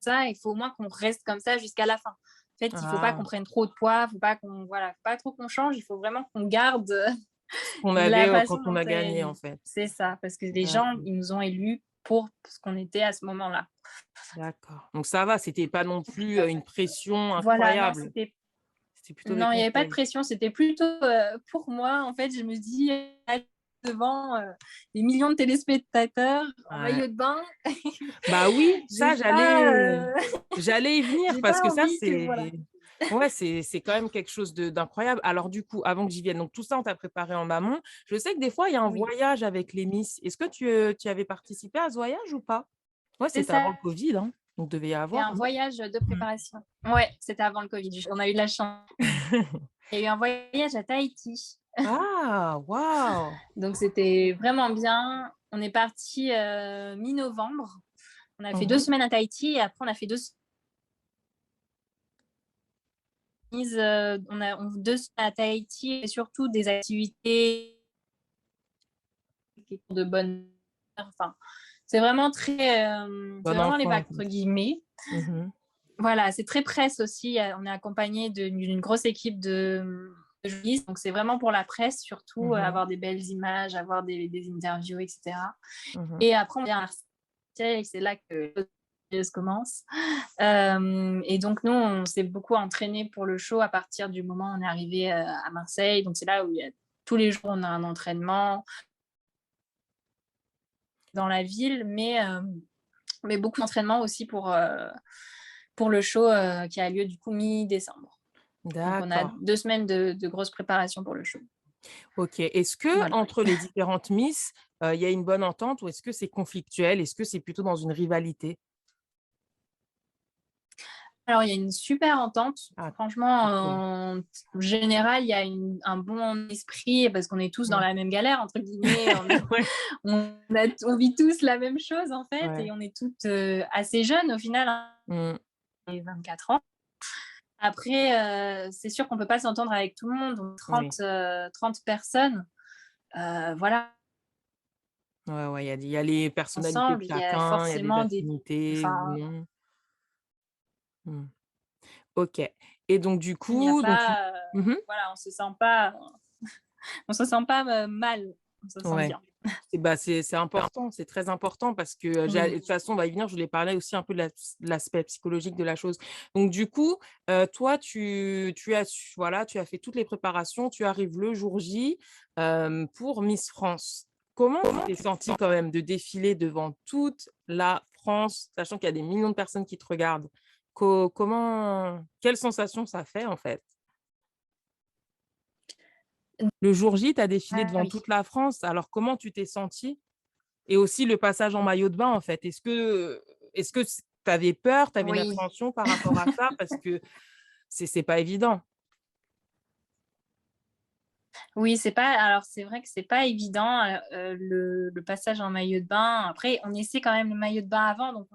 Speaker 2: ça, il faut au moins qu'on reste comme ça jusqu'à la fin. En fait, il ne faut pas qu'on
Speaker 1: Ah,
Speaker 2: prenne trop de poids, faut pas qu'on voilà, faut pas trop qu'on change, il faut vraiment qu'on garde
Speaker 1: ce qu'on
Speaker 2: la
Speaker 1: avait,
Speaker 2: façon
Speaker 1: quand on
Speaker 2: dont
Speaker 1: a gagné, en fait.
Speaker 2: c'est ça, parce que les gens,
Speaker 1: D'accord,
Speaker 2: ils nous ont élus pour ce qu'on était à ce moment-là.
Speaker 1: d'accord. Donc ça va, c'était pas non plus, une pression
Speaker 2: Voilà, non,
Speaker 1: incroyable. C'était plutôt des
Speaker 2: non, il n'y avait pas de
Speaker 1: conseils.
Speaker 2: pression, c'était plutôt pour moi. En fait, je me dis, devant des millions de téléspectateurs en
Speaker 1: Ouais.
Speaker 2: maillot de bain,
Speaker 1: Bah oui,
Speaker 2: j'ai
Speaker 1: ça
Speaker 2: pas,
Speaker 1: j'allais y venir
Speaker 2: j'ai
Speaker 1: parce
Speaker 2: pas
Speaker 1: que ça
Speaker 2: envie que voilà.
Speaker 1: c'est ouais, c'est quand même quelque chose d'incroyable. Alors du coup, avant que j'y vienne, donc tout ça on t'a préparé en amont. Je sais que des fois il y a un
Speaker 2: Oui,
Speaker 1: voyage avec les Miss. Est-ce que tu avais participé à ce voyage ou pas? Ouais,
Speaker 2: c'est
Speaker 1: c'était avant
Speaker 2: ça.
Speaker 1: le covid, hein, donc devait y
Speaker 2: C'est
Speaker 1: avoir,
Speaker 2: un
Speaker 1: non?
Speaker 2: voyage de
Speaker 1: Mmh.
Speaker 2: préparation. Ouais, c'était avant le Covid. On a eu de la chance. Il y a eu un voyage à Tahiti.
Speaker 1: Ah! Waouh!
Speaker 2: Donc, c'était vraiment bien. On est parti mi-novembre. On a fait deux
Speaker 1: Mmh.
Speaker 2: semaines à Tahiti et après, on a fait deux semaines à Tahiti et surtout des activités de bonne heure. Enfin, c'est vraiment c'est
Speaker 1: Bon
Speaker 2: vraiment les
Speaker 1: enfant, en
Speaker 2: vacances,
Speaker 1: fait.
Speaker 2: entre guillemets.
Speaker 1: Mmh.
Speaker 2: Voilà, c'est très presse aussi. On est accompagné d'une grosse équipe de journalistes. Donc, c'est vraiment pour la presse, surtout,
Speaker 1: Mmh.
Speaker 2: avoir des belles images, avoir des interviews, etc.
Speaker 1: Mmh.
Speaker 2: Et après, on vient à Marseille, c'est là que les choses commencent. Et donc, nous, on s'est beaucoup entraîné pour le show à partir du moment où on est arrivé à Marseille. Donc, c'est là où tous les jours, on a un entraînement dans la ville, mais beaucoup d'entraînement aussi pour le show qui a lieu du coup mi-décembre. Donc, on a
Speaker 1: D'accord.
Speaker 2: 2 semaines de grosse préparation pour le show.
Speaker 1: OK. Est-ce que
Speaker 2: Voilà.
Speaker 1: entre les différentes Miss, il y a une bonne entente ou est-ce que c'est conflictuel? Est-ce que c'est plutôt dans une rivalité?
Speaker 2: Alors, il y a une super entente.
Speaker 1: Ah,
Speaker 2: Franchement,
Speaker 1: OK.
Speaker 2: en général, il y a un bon esprit parce qu'on est tous dans
Speaker 1: Mmh.
Speaker 2: la même galère, entre guillemets.
Speaker 1: Ouais,
Speaker 2: On vit tous la même chose, en fait,
Speaker 1: ouais.
Speaker 2: et on est toutes assez jeunes au final, hein,
Speaker 1: Mmh.
Speaker 2: et 24 ans. Après, c'est sûr qu'on ne peut pas s'entendre avec tout le monde. Donc
Speaker 1: Oui.
Speaker 2: 30 personnes, voilà,
Speaker 1: Ouais, ouais, il y a les personnalités de
Speaker 2: ensemble, il y a
Speaker 1: chacun, il y a des
Speaker 2: forcément des.
Speaker 1: affinités ou
Speaker 2: Enfin,
Speaker 1: non. Mmh. OK et donc du
Speaker 2: il n'y a
Speaker 1: coup, donc tu
Speaker 2: pas.
Speaker 1: mmh
Speaker 2: Voilà, on se sent pas mal, on se sent
Speaker 1: ouais.
Speaker 2: bien.
Speaker 1: C'est important, c'est très important parce que, de
Speaker 2: Oui.
Speaker 1: toute façon, on va y venir, je voulais parler aussi un peu de l'aspect psychologique de la chose. Donc du coup, toi, tu as su voilà, tu as fait toutes les préparations, tu arrives le jour J, pour Miss France. Comment tu t'es sentie quand même de défiler devant toute la France, sachant qu'il y a des millions de personnes qui te regardent? Quelle sensation ça fait, en fait? Le jour J, tu as défilé
Speaker 2: Ah
Speaker 1: devant
Speaker 2: oui.
Speaker 1: toute la France, alors comment tu t'es sentie? Et aussi le passage en maillot de bain, en fait. Est-ce que tu avais peur, tu avais une
Speaker 2: Oui.
Speaker 1: appréhension par rapport à ça? Parce que c'est pas évident.
Speaker 2: Oui, c'est vrai que c'est pas évident, le passage en maillot de bain. Après, on essaie quand même le maillot de bain avant, donc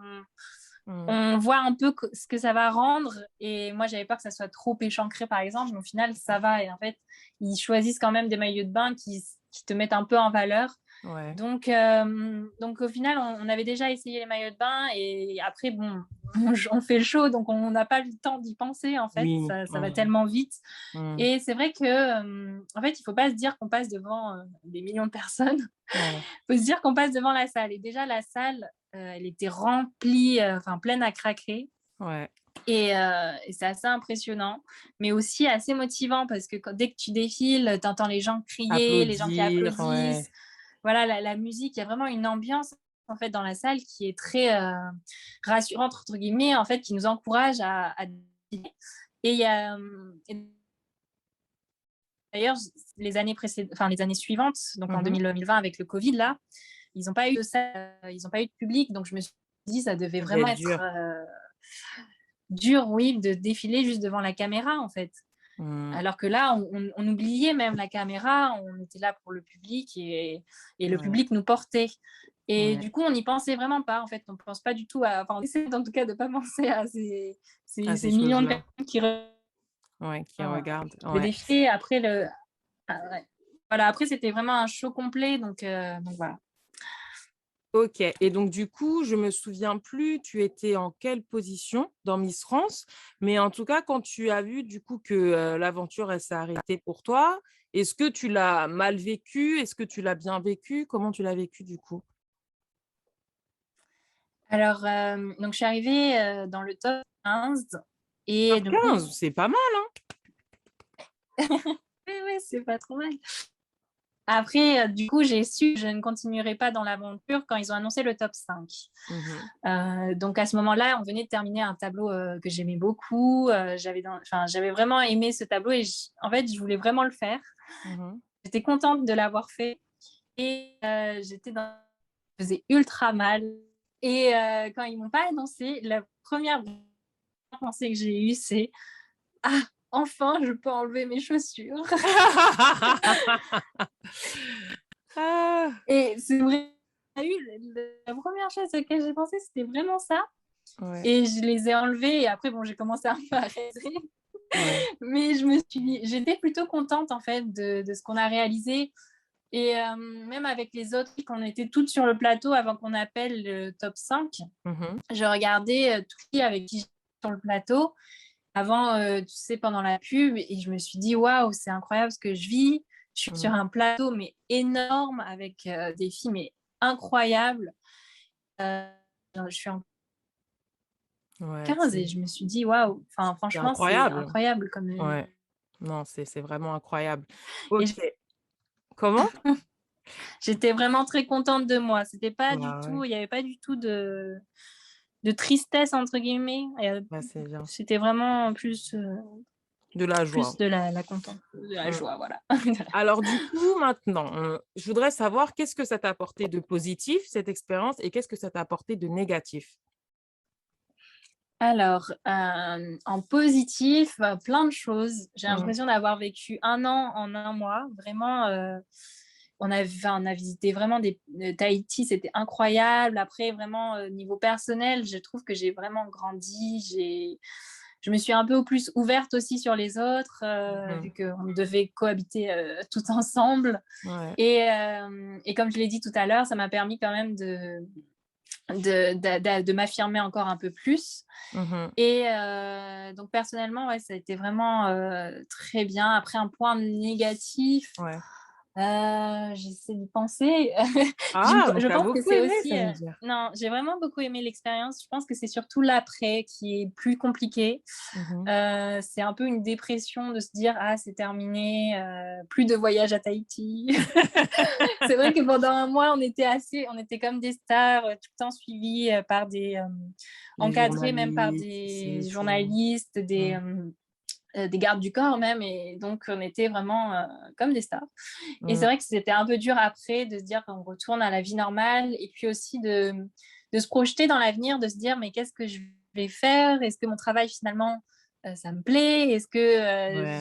Speaker 1: Mmh.
Speaker 2: on voit un peu ce que ça va rendre. Et moi, j'avais peur que ça soit trop échancré, par exemple, mais au final, ça va. Et en fait, ils choisissent quand même des maillots de bain qui te mettent un peu en valeur.
Speaker 1: Ouais.
Speaker 2: Donc au final, on avait déjà essayé les maillots de bain et après, bon, on fait le show, donc on n'a pas eu le temps d'y penser, en fait,
Speaker 1: Oui.
Speaker 2: ça va
Speaker 1: Mmh.
Speaker 2: tellement vite.
Speaker 1: Mmh.
Speaker 2: Et c'est vrai que, en fait, il faut pas se dire qu'on passe devant des millions de personnes.
Speaker 1: Ouais.
Speaker 2: Il faut se dire qu'on passe devant la salle. Et déjà, la salle, elle était remplie, enfin pleine à craquer.
Speaker 1: Ouais.
Speaker 2: Et c'est assez impressionnant, mais aussi assez motivant parce que dès que tu défiles, tu entends les gens crier, les gens qui
Speaker 1: Applaudir, ouais.
Speaker 2: applaudissent. Voilà, la musique, il y a vraiment une ambiance en fait dans la salle qui est très rassurante entre guillemets, en fait, qui nous encourage à défiler. Et il y a d'ailleurs, les années enfin, les années suivantes, donc en
Speaker 1: Mmh.
Speaker 2: 2020 avec le Covid, là, ils n'ont pas eu de ça, ils n'ont pas eu de public. Donc, je me suis dit, ça devait
Speaker 1: Ça devait
Speaker 2: vraiment
Speaker 1: être
Speaker 2: être
Speaker 1: dur.
Speaker 2: dur, oui, de défiler juste devant la caméra, en fait.
Speaker 1: Mmh.
Speaker 2: Alors que là, on oubliait même la caméra, on était là pour le public et le
Speaker 1: Ouais,
Speaker 2: public nous portait. Et
Speaker 1: ouais.
Speaker 2: du coup, on n'y pensait vraiment pas, en fait. On ne pense pas du tout à. Enfin, on essaie en tout cas de ne pas penser à
Speaker 1: À ces
Speaker 2: ces millions de
Speaker 1: choses-là.
Speaker 2: personnes qui
Speaker 1: Ouais, qui
Speaker 2: regardent
Speaker 1: regardent,
Speaker 2: le
Speaker 1: ouais.
Speaker 2: défilé. Après, ouais. Voilà, après, c'était vraiment un show complet. Donc voilà.
Speaker 1: OK, et donc du coup, je me souviens plus, tu étais en quelle position dans Miss France? Mais en tout cas, quand tu as vu du coup que, l'aventure, elle s'est arrêtée pour toi, est-ce que tu l'as mal vécu? Est-ce que tu l'as bien vécu? Comment tu l'as vécu du coup?
Speaker 2: Alors, donc, je suis arrivée dans le top 15 et
Speaker 1: Top
Speaker 2: du coup,
Speaker 1: 15, c'est pas mal, hein?
Speaker 2: oui, oui, c'est pas trop mal. Après, du coup, j'ai su que je ne continuerai pas dans l'aventure quand ils ont annoncé le top 5.
Speaker 1: Mmh.
Speaker 2: Donc à ce moment-là, on venait de terminer un tableau que j'aimais beaucoup. J'avais vraiment aimé ce tableau et en fait, je voulais vraiment le faire.
Speaker 1: Mmh.
Speaker 2: J'étais contente de l'avoir fait et je faisais ultra mal. Et quand ils m'ont pas annoncé, la première pensée que j'ai eue, c'est ah, enfin, je peux enlever mes chaussures.
Speaker 1: Ah!
Speaker 2: Et c'est vrai, la première chose à laquelle j'ai pensé, c'était vraiment ça.
Speaker 1: Ouais,
Speaker 2: Et je les ai enlevées et après, bon, j'ai commencé un peu à rêver.
Speaker 1: ouais.
Speaker 2: Mais j'étais plutôt contente en fait de ce qu'on a réalisé. Et même avec les autres, quand on était toutes sur le plateau avant qu'on appelle le top 5,
Speaker 1: Mmh.
Speaker 2: je regardais toutes les filles avec qui j'étais sur le plateau avant, tu sais, pendant la pub, et je me suis dit, waouh, c'est incroyable ce que je vis. Je suis sur
Speaker 1: Mmh.
Speaker 2: un plateau, mais énorme, avec des filles, mais incroyables. Euh, je suis en
Speaker 1: Ouais,
Speaker 2: 15 et je me suis dit, waouh, enfin,
Speaker 1: c'est
Speaker 2: franchement, c'est
Speaker 1: incroyable.
Speaker 2: incroyable comme.
Speaker 1: Ouais. Non, c'est vraiment incroyable.
Speaker 2: Et
Speaker 1: OK. Comment?
Speaker 2: j'étais vraiment très contente de moi. C'était pas du
Speaker 1: Bah,
Speaker 2: tout,
Speaker 1: ouais.
Speaker 2: il n'y avait pas du tout de tristesse, entre guillemets.
Speaker 1: Bah, c'est bien.
Speaker 2: C'était vraiment
Speaker 1: De la joie.
Speaker 2: plus la contente, de la
Speaker 1: Mmh.
Speaker 2: joie, voilà.
Speaker 1: Alors du coup, maintenant, je voudrais savoir qu'est-ce que ça t'a apporté de positif, cette expérience, et qu'est-ce que ça t'a apporté de négatif?
Speaker 2: Alors, en positif, plein de choses. J'ai
Speaker 1: Mmh.
Speaker 2: l'impression d'avoir vécu 1 an en 1 mois. Vraiment, on a visité vraiment Tahiti, c'était incroyable. Après, vraiment, niveau personnel, je trouve que j'ai vraiment grandi. Je me suis un peu plus ouverte aussi sur les autres,
Speaker 1: Mmh.
Speaker 2: vu qu'on devait cohabiter tout ensemble.
Speaker 1: Ouais.
Speaker 2: Et comme je l'ai dit tout à l'heure, ça m'a permis quand même de m'affirmer encore un peu plus.
Speaker 1: Mmh.
Speaker 2: Et donc personnellement, ouais, ça a été vraiment très bien. Après, un point négatif,
Speaker 1: Ouais.
Speaker 2: j'essaie d'y penser.
Speaker 1: Ah, donc
Speaker 2: Je
Speaker 1: tu as
Speaker 2: pense que
Speaker 1: beaucoup
Speaker 2: c'est
Speaker 1: aimé,
Speaker 2: aussi,
Speaker 1: ça veut dire?
Speaker 2: non, j'ai vraiment beaucoup aimé l'expérience. Je pense que c'est surtout l'après qui est plus compliqué.
Speaker 1: Mmh.
Speaker 2: C'est un peu une dépression de se dire: «Ah, c'est terminé, plus de voyage à Tahiti». C'est vrai que pendant 1 mois, on était comme des stars, tout le temps suivis par
Speaker 1: Les
Speaker 2: encadrés même par
Speaker 1: journalistes,
Speaker 2: des
Speaker 1: ci, ça.
Speaker 2: journalistes,
Speaker 1: Mmh.
Speaker 2: des gardes du corps même, et donc on était vraiment comme des stars. Et c'est
Speaker 1: Mmh.
Speaker 2: vrai que c'était un peu dur après de se dire qu'on retourne à la vie normale, et puis aussi de se projeter dans l'avenir, de se dire: «Mais qu'est-ce que je vais faire? Est-ce que mon travail finalement, ça me plaît?
Speaker 1: Ouais,
Speaker 2: Est-ce que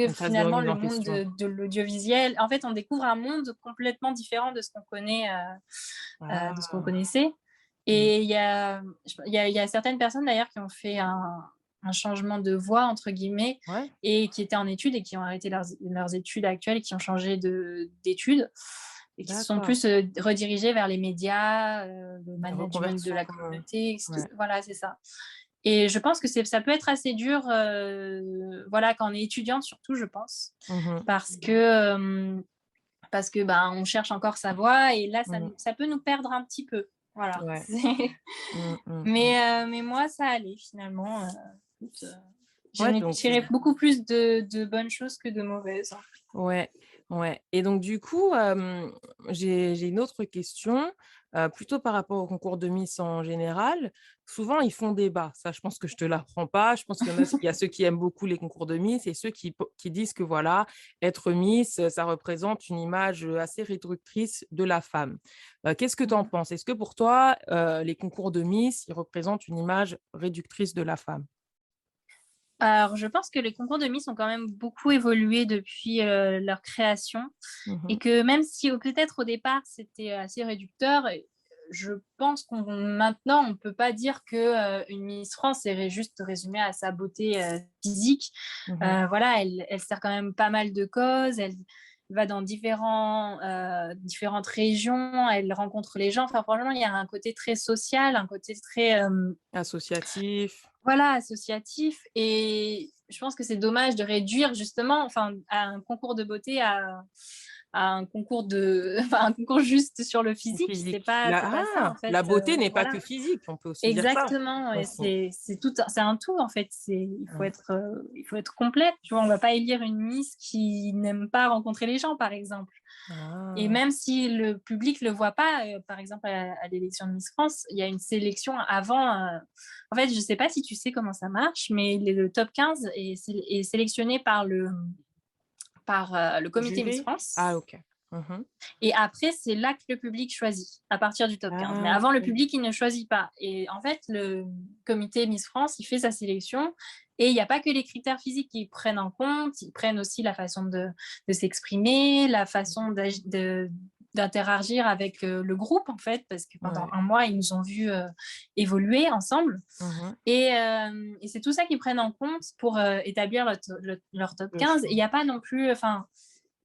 Speaker 1: une phase de
Speaker 2: finalement
Speaker 1: remise
Speaker 2: le
Speaker 1: en
Speaker 2: monde
Speaker 1: question.
Speaker 2: de l'audiovisuel», en fait, on découvre un monde complètement différent de ce qu'on connaît, de ce qu'on
Speaker 1: Ah!
Speaker 2: connaissait.
Speaker 1: Mmh.
Speaker 2: Et il y a certaines personnes d'ailleurs qui ont fait un changement de voie, entre guillemets,
Speaker 1: Ouais,
Speaker 2: et qui étaient en études et qui ont arrêté leurs études actuelles et qui ont changé d'études et qui se sont
Speaker 1: d'accord.
Speaker 2: plus redirigés vers les médias, le
Speaker 1: La
Speaker 2: management de
Speaker 1: reconversion,
Speaker 2: la communauté.
Speaker 1: ouais.
Speaker 2: Voilà, c'est ça. Et je pense que ça peut être assez dur, voilà, quand on est étudiante, surtout, je pense,
Speaker 1: Mmh.
Speaker 2: parce que, ben, on cherche encore sa voie, et là,
Speaker 1: Mmh.
Speaker 2: ça peut nous perdre un petit peu. Voilà.
Speaker 1: Ouais. Mmh, mmh, mmh.
Speaker 2: Mais moi, ça allait finalement. Écoute,
Speaker 1: Ouais,
Speaker 2: j'ai tiré beaucoup plus de bonnes choses que de mauvaises.
Speaker 1: ouais. Ouais et donc du coup, j'ai une autre question, plutôt par rapport au concours de Miss en général. Souvent, ils font débat. Ça, je pense que je te l'apprends pas. Je pense qu'il y en a il y a ceux qui aiment beaucoup les concours de Miss et ceux qui disent que voilà, être Miss, ça représente une image, assez réductrice de la femme. Qu'est-ce que tu en
Speaker 2: Mmh.
Speaker 1: penses? Est-ce que pour toi, les concours de Miss, ils représentent une image réductrice de la femme?
Speaker 2: Alors, je pense que les concours de Miss ont quand même beaucoup évolué depuis, leur création et
Speaker 1: Mmh.
Speaker 2: que même si peut-être au départ c'était assez réducteur, je pense qu'on maintenant on peut pas dire que, une Miss France est juste résumée à sa beauté, physique.
Speaker 1: Mmh.
Speaker 2: Voilà, elle sert quand même pas mal de causes, elle va dans différentes régions, elle rencontre les gens. Enfin franchement, il y a un côté très social, un côté très,
Speaker 1: Associatif.
Speaker 2: voilà, associatif et je pense que c'est dommage de réduire justement, enfin, à un concours de beauté à un concours de enfin, un concours juste sur le physique. C'est
Speaker 1: Physique.
Speaker 2: pas c'est pas ça en fait,
Speaker 1: La beauté n'est pas
Speaker 2: voilà.
Speaker 1: que physique, on peut aussi dire ça
Speaker 2: Exactement et
Speaker 1: aussi.
Speaker 2: c'est un tout en fait,
Speaker 1: Mmh.
Speaker 2: il faut être complète, tu vois? On va pas élire une Miss qui n'aime pas rencontrer les gens, par exemple. Et
Speaker 1: Ah,
Speaker 2: même si le public le voit pas, par exemple à l'élection de Miss France, il y a une sélection avant, en fait, je sais pas si tu sais comment ça marche, mais le top 15 est sélectionné le comité Miss
Speaker 1: jury?
Speaker 2: France
Speaker 1: Ah OK. Mmh.
Speaker 2: et après c'est là que le public choisit, à partir du top 15. Mais
Speaker 1: Ah
Speaker 2: avant le
Speaker 1: OK.
Speaker 2: public, il ne choisit pas et en fait, le comité Miss France, il fait sa sélection et il y a pas que les critères physiques qu'ils prennent en compte, ils prennent aussi la façon de s'exprimer, la façon d'interagir avec, le groupe en fait, parce que pendant
Speaker 1: Ouais.
Speaker 2: un mois, ils nous ont vus, évoluer ensemble
Speaker 1: Mmh.
Speaker 2: et c'est tout ça qu'ils prennent en compte pour, établir leur top
Speaker 1: Le
Speaker 2: 15 et il
Speaker 1: choix.
Speaker 2: y a pas non plus enfin,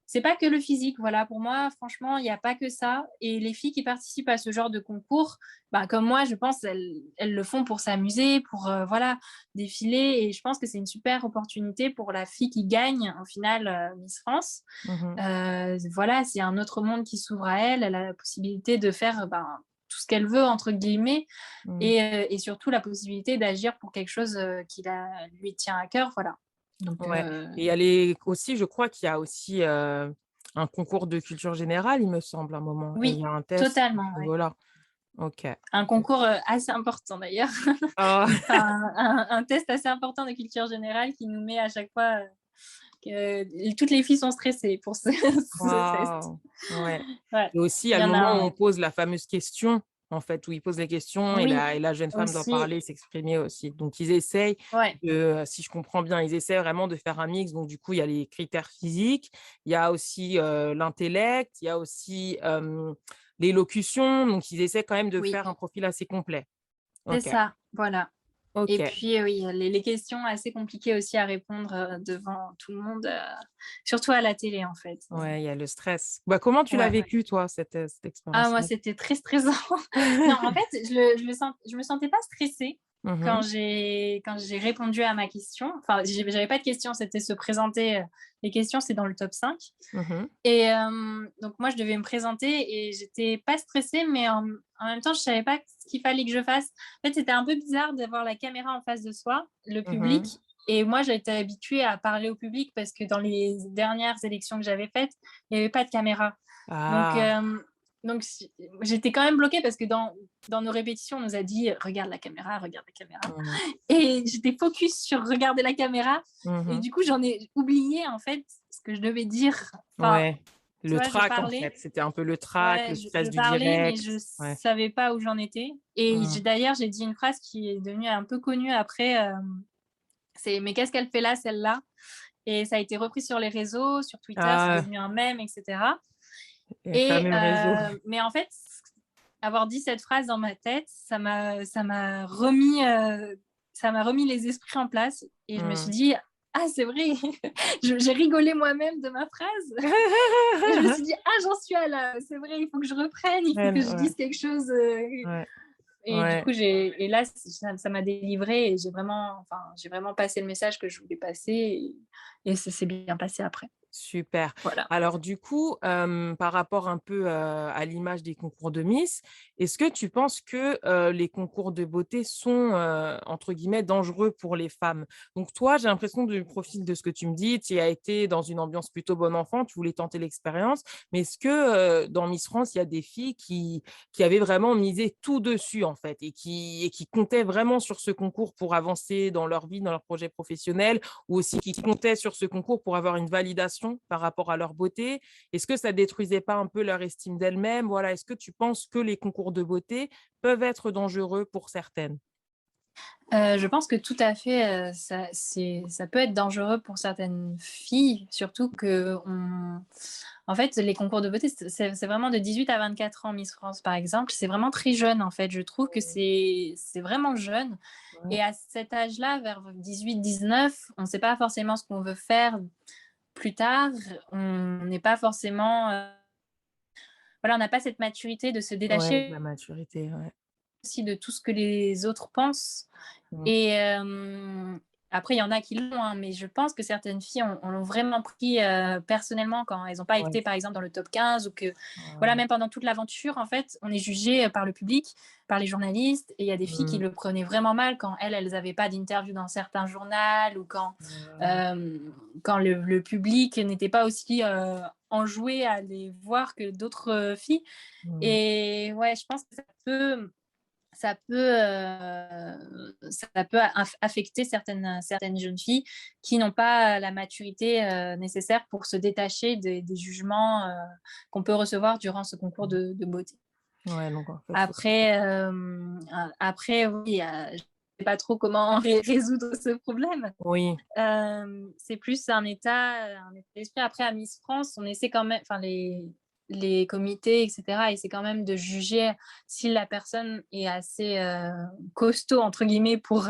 Speaker 2: c'est pas que le physique, voilà. Pour moi, franchement, il y a pas que ça et les filles qui participent à ce genre de concours, bah, comme moi, je pense, elles le font pour s'amuser, pour, voilà, défiler et je pense que c'est une super opportunité pour la fille qui gagne, au final, Miss France.
Speaker 1: Mmh.
Speaker 2: Voilà, c'est un autre monde qui s'ouvre à elle. Elle a la possibilité de faire, ben, tout ce qu'elle veut entre guillemets
Speaker 1: Mmh.
Speaker 2: et surtout la possibilité d'agir pour quelque chose, lui tient à cœur, voilà. Donc
Speaker 1: Ouais et il y a les aussi, je crois qu'il y a aussi, un concours de culture générale, il me semble, à un moment et il
Speaker 2: oui,
Speaker 1: y a un test à
Speaker 2: totalement,
Speaker 1: ce
Speaker 2: ouais.
Speaker 1: niveau-là. OK.
Speaker 2: Un concours, assez important d'ailleurs.
Speaker 1: Ah!
Speaker 2: Enfin, un test assez important de culture générale qui nous met à chaque fois, que toutes les filles sont stressées pour ce ce test.
Speaker 1: Waouh! Ouais
Speaker 2: Ouais,
Speaker 1: et aussi, il y a
Speaker 2: il y
Speaker 1: le
Speaker 2: en a
Speaker 1: moment où
Speaker 2: un,
Speaker 1: on
Speaker 2: ouais.
Speaker 1: pose la fameuse question, en fait, où ils posent les questions et
Speaker 2: Oui,
Speaker 1: la jeune femme doit
Speaker 2: aussi,
Speaker 1: parler, s'exprimer aussi. Donc ils essayent
Speaker 2: ouais.
Speaker 1: si je comprends bien, ils essaient vraiment de faire un mix. Donc du coup, il y a les critères physiques, il y a aussi, l'intellect, il y a aussi, l'élocution. Donc ils essaient quand même de
Speaker 2: Oui,
Speaker 1: faire un profil assez complet.
Speaker 2: c'est
Speaker 1: OK,
Speaker 2: ça, voilà. Et
Speaker 1: OK.
Speaker 2: puis, oui, les questions assez compliquées aussi à répondre, devant tout le monde, surtout à la télé, en fait.
Speaker 1: Ouais, il y a le stress. Bah, comment tu l'as
Speaker 2: Ouais.
Speaker 1: vécu toi cette
Speaker 2: Ah moi,
Speaker 1: expérience-là?
Speaker 2: c'était très stressant. Non, en fait, je me sentais pas stressée
Speaker 1: Mmh.
Speaker 2: quand j'ai répondu à ma question. Enfin, j'avais pas de questions, c'était se présenter, les questions, c'est dans le top 5
Speaker 1: Mmh.
Speaker 2: et donc moi, je devais me présenter et j'étais pas stressée, mais en même temps, je savais pas ce qu'il fallait que je fasse. En fait, c'était un peu bizarre d'avoir la caméra en face de soi, le public
Speaker 1: Mmh.
Speaker 2: et moi, j'étais habituée à parler au public parce que dans les dernières élections que j'avais faites, il y avait pas de caméra. Donc
Speaker 1: Ah!
Speaker 2: hem donc si j'étais quand même bloquée parce que dans nos répétitions, on nous a dit: regarde la caméra»
Speaker 1: Mmh.
Speaker 2: et j'étais focus sur regarder la caméra et
Speaker 1: Mmh.
Speaker 2: du coup, j'en ai oublié, en fait, ce que je devais dire. Enfin,
Speaker 1: Ouais,
Speaker 2: tu
Speaker 1: le
Speaker 2: vois, je
Speaker 1: trac en
Speaker 2: parlais
Speaker 1: fait, c'était un peu le trac,
Speaker 2: ouais,
Speaker 1: le
Speaker 2: je
Speaker 1: stress du
Speaker 2: parlais, mais
Speaker 1: direct.
Speaker 2: je
Speaker 1: Ouais.
Speaker 2: savais pas où j'en étais et
Speaker 1: Mmh.
Speaker 2: j'ai dit une phrase qui est devenue un peu connue après, c'est: «Mais qu'est-ce qu'elle fait là, celle-là?» et ça a été repris sur les réseaux, sur Twitter, c'est
Speaker 1: Ah,
Speaker 2: devenu un mème et cetera
Speaker 1: les
Speaker 2: et
Speaker 1: fameux réseaux.
Speaker 2: mais en fait, avoir dit cette phrase dans ma tête, ça m'a remis les esprits en place et je me suis
Speaker 1: Mmh.
Speaker 2: dit: «Ah c'est vrai!» j'ai rigolé moi-même de ma phrase et je me suis dit: «Ah j'en suis à là, c'est vrai, il faut que je reprenne, il faut que je
Speaker 1: Ouais,
Speaker 2: dise quelque chose»,
Speaker 1: ouais,
Speaker 2: et du
Speaker 1: ouais.
Speaker 2: coup là ça m'a délivrée et j'ai vraiment passé le message que je voulais passer et ça s'est bien passé après.
Speaker 1: Super.
Speaker 2: Voilà.
Speaker 1: Alors du coup, par rapport un peu, à l'image des concours de Miss, est-ce que tu penses que, les concours de beauté sont, entre guillemets «dangereux» pour les femmes? Donc toi, j'ai l'impression du profil de ce que tu me dis, tu y as été dans une ambiance plutôt bon enfant, tu voulais tenter l'expérience, mais est-ce que, dans Miss France, il y a des filles qui avaient vraiment misé tout dessus, en fait, et qui comptaient vraiment sur ce concours pour avancer dans leur vie, dans leur projet professionnel, ou aussi qui comptaient sur ce concours pour avoir une validation par rapport à leur beauté? Est-ce que ça détruisait pas un peu leur estime d'elles-mêmes? Voilà, est-ce que tu penses que les concours de beauté peuvent être dangereux pour certaines?
Speaker 2: Je pense que tout à fait, ça peut être dangereux pour certaines filles, surtout qu'on en fait, les concours de beauté, c'est vraiment de 18 à 24 ans, Miss France, par exemple. C'est vraiment très jeune, en fait. Je trouve que c'est vraiment jeune
Speaker 1: Ouais,
Speaker 2: et à cet âge-là, vers 18-19, on ne sait pas forcément ce qu'on veut faire plus tard. On n'est pas forcément, voilà, on n'a pas cette maturité de se
Speaker 1: ouais, la
Speaker 2: détacher
Speaker 1: maturité, ouais.
Speaker 2: aussi de tout ce que les autres pensent.
Speaker 1: Mmh.
Speaker 2: Et après, il y en a qui l'ont, hein, mais je pense que certaines filles l'ont vraiment pris personnellement quand elles n'ont pas
Speaker 1: Ouais,
Speaker 2: été, par exemple, dans le top 15 ou que, voilà,
Speaker 1: ouais.
Speaker 2: même pendant toute l'aventure, en fait, on est jugé par le public, par les journalistes. Et il y a des filles qui
Speaker 1: Mmh.
Speaker 2: le prenaient vraiment mal quand elles n'avaient pas d'interview dans certains journaux ou
Speaker 1: Ouais.
Speaker 2: euh, quand le public n'était pas aussi enjoué à les voir que d'autres filles.
Speaker 1: Mmh.
Speaker 2: Et ouais, je pense que ça peut affecter certaines jeunes filles qui n'ont pas la maturité nécessaire pour se détacher des jugements qu'on peut recevoir durant ce concours
Speaker 1: Mmh.
Speaker 2: de beauté.
Speaker 1: Ouais, donc en fait, faut
Speaker 2: Après, oui, je ne sais pas trop comment résoudre ce problème.
Speaker 1: oui,
Speaker 2: C'est plus un état d'esprit. Après, à Miss France, on essaie quand même, enfin, les comités, etc., essaient quand même de juger si la personne est assez costaud, entre guillemets, pour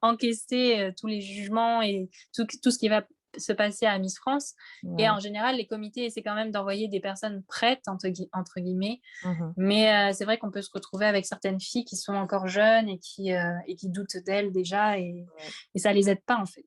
Speaker 2: encaisser tous les jugements et tout ce qui va se passer à Miss France. Et
Speaker 1: ouais.
Speaker 2: en général, les comités essaient quand même d'envoyer des personnes prêtes, entre guillemets.
Speaker 1: Mmh.
Speaker 2: Mais c'est vrai qu'on peut se retrouver avec certaines filles qui sont encore jeunes et qui doutent d'elles déjà
Speaker 1: Ouais.
Speaker 2: et ça les aide pas, en fait.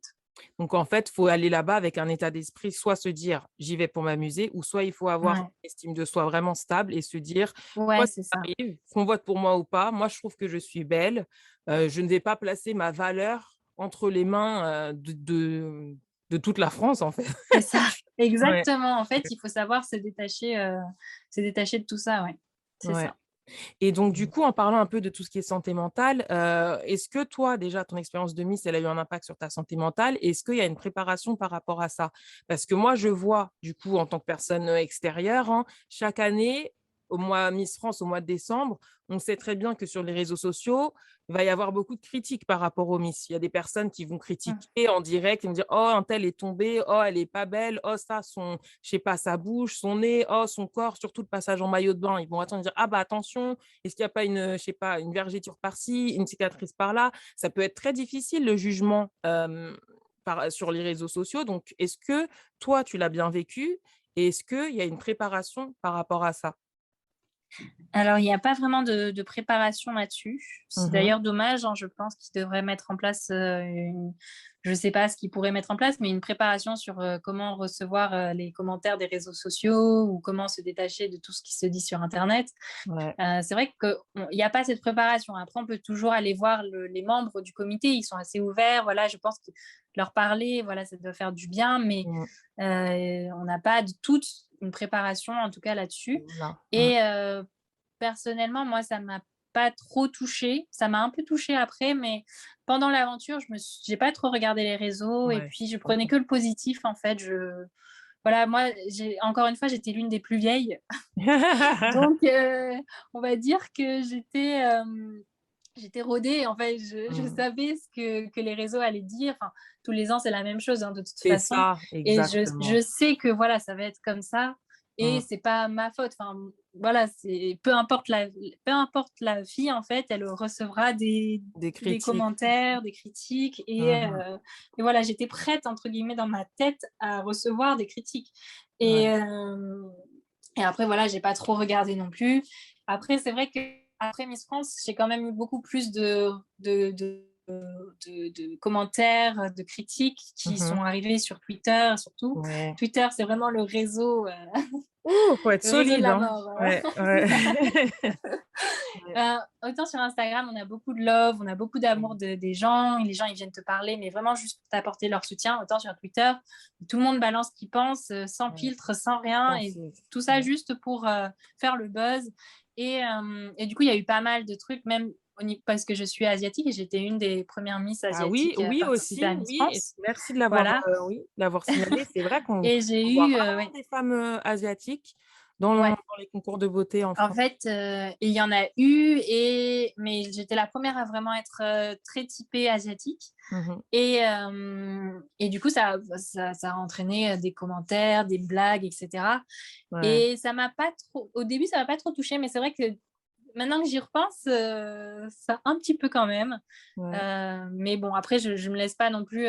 Speaker 1: Donc en fait, faut aller là-bas avec un état d'esprit, soit se dire: «J'y vais pour m'amuser», ou soit il faut avoir une
Speaker 2: Ouais,
Speaker 1: estime de soi vraiment stable et se dire:
Speaker 2: ouais,
Speaker 1: «Quoi qu'il
Speaker 2: c'est ça.
Speaker 1: arrive, qu'on vote pour moi ou pas, moi je trouve que je suis belle, je ne vais pas placer ma valeur entre les mains, de toute la France, en fait».
Speaker 2: C'est ça,
Speaker 1: Ouais,
Speaker 2: exactement. En fait, il faut savoir se détacher de tout ça, ouais. C'est
Speaker 1: ouais.
Speaker 2: ça.
Speaker 1: Et donc du coup, en parlant un peu de tout ce qui est santé mentale, est-ce que toi, déjà, ton expérience de Miss, elle a eu un impact sur ta santé mentale? Est-ce qu'il y a une préparation par rapport à ça? Parce que moi, je vois, du coup, en tant que personne, extérieure, hein, chaque année, au mois Miss France, au mois de décembre, on sait très bien que sur les réseaux sociaux, il va y avoir beaucoup de critiques par rapport aux Miss. Il y a des personnes qui vont
Speaker 2: Mmh.
Speaker 1: critiquer en direct, ils vont dire: «Oh, untel est tombée, oh, elle est pas belle, oh ça, je sais pas, sa bouche, son nez, oh son corps», surtout le passage en maillot de bain. Ils vont attendre et dire: «Ah bah attention, est-ce qu'il y a pas une, je sais pas, une vergeture par-ci, une cicatrice par-là?» Ça peut être très difficile le jugement, sur les réseaux sociaux. Donc est-ce que toi, tu l'as bien vécu et est-ce qu'il y a une préparation par rapport à ça?
Speaker 2: Alors, il n'y a pas vraiment de préparation là-dessus. C'est
Speaker 1: Mmh.
Speaker 2: d'ailleurs dommage, hein, je pense qu'ils devraient mettre en place, je ne sais pas ce qu'ils pourraient mettre en place, mais une préparation sur, comment recevoir, les commentaires des réseaux sociaux ou comment se détacher de tout ce qui se dit sur internet.
Speaker 1: Ouais.
Speaker 2: C'est vrai qu'il n'y a pas cette préparation. Après, on peut toujours aller voir les membres du comité, ils sont assez ouverts. Voilà, je pense que leur parler, voilà, ça doit faire du bien, mais
Speaker 1: Mmh.
Speaker 2: on n'a pas de toute une préparation, en tout cas là-dessus.
Speaker 1: Voilà. Mmh.
Speaker 2: Et personnellement, moi, ça m'a pas trop touchée. Ça m'a un peu touchée après, mais pendant l'aventure, j'ai pas trop regardé les réseaux et
Speaker 1: Ouais,
Speaker 2: puis je
Speaker 1: je
Speaker 2: prenais
Speaker 1: comprends.
Speaker 2: que le positif, en fait. Voilà, moi, encore une fois, j'étais l'une des plus vieilles. Donc, on va dire que j'étais rodée. En fait, je
Speaker 1: Mmh.
Speaker 2: savais ce que les réseaux allaient dire. Enfin, tous les ans, c'est la même chose, hein, de toute
Speaker 1: C'est
Speaker 2: façon.
Speaker 1: ça,
Speaker 2: Et je
Speaker 1: exactement.
Speaker 2: sais que voilà, ça va être comme ça. Et
Speaker 1: Mmh.
Speaker 2: c'est pas ma faute. Enfin, voilà, peu importe la fille, en fait, elle recevra des,
Speaker 1: Des
Speaker 2: des
Speaker 1: critiques.
Speaker 2: commentaires, des critiques.
Speaker 1: Mmh.
Speaker 2: Et voilà, j'étais prête, entre guillemets, dans ma tête à recevoir des critiques. Et,
Speaker 1: Ouais.
Speaker 2: et après, voilà, j'ai pas trop regardé non plus. Après, c'est vrai que après Miss France, j'ai quand même eu beaucoup plus de de commentaires, de critiques qui
Speaker 1: Mmh.
Speaker 2: sont arrivées sur Twitter surtout.
Speaker 1: Ouais.
Speaker 2: Twitter, c'est vraiment le réseau,
Speaker 1: Ouh, faut être
Speaker 2: le réseau de
Speaker 1: solide,
Speaker 2: la
Speaker 1: hein.
Speaker 2: mort,
Speaker 1: Ouais,
Speaker 2: c'est
Speaker 1: ouais.
Speaker 2: ça.
Speaker 1: Ouais.
Speaker 2: Autant sur Instagram, on a beaucoup de love, on a beaucoup d'amour
Speaker 1: Mmh.
Speaker 2: des gens, et les gens ils viennent te parler, mais vraiment juste pour t'apporter leur soutien. Autant sur Twitter, tout le monde balance ce qu'il pense, sans
Speaker 1: Ouais.
Speaker 2: filtre, sans rien, et
Speaker 1: Pensez.
Speaker 2: tout ça
Speaker 1: Ouais.
Speaker 2: juste pour faire le buzz. Et du coup, il y a eu pas mal de trucs, même parce que je suis asiatique et j'étais une des premières Miss
Speaker 1: Ah oui,
Speaker 2: asiatiques à
Speaker 1: oui
Speaker 2: participer
Speaker 1: aussi,
Speaker 2: à Miss
Speaker 1: oui et
Speaker 2: France.
Speaker 1: merci de l'avoir,
Speaker 2: Voilà.
Speaker 1: oui, de l'avoir signalé. C'est vrai qu'on
Speaker 2: Et j'ai
Speaker 1: voit
Speaker 2: eu,
Speaker 1: rarement
Speaker 2: ouais,
Speaker 1: des femmes, asiatiques dans
Speaker 2: ouais.
Speaker 1: les concours de beauté en
Speaker 2: En
Speaker 1: France.
Speaker 2: fait, il y en a eu, mais j'étais la première à vraiment être très typée asiatique.
Speaker 1: Mmh mh.
Speaker 2: Et du coup, ça a entraîné des commentaires, des blagues, etc.
Speaker 1: Ouais,
Speaker 2: Et ça m'a pas trop, au début, ça m'a pas trop touchée, mais c'est vrai que maintenant que j'y repense, ça un petit peu quand même.
Speaker 1: ouais.
Speaker 2: Mais bon, après, je me laisse pas non plus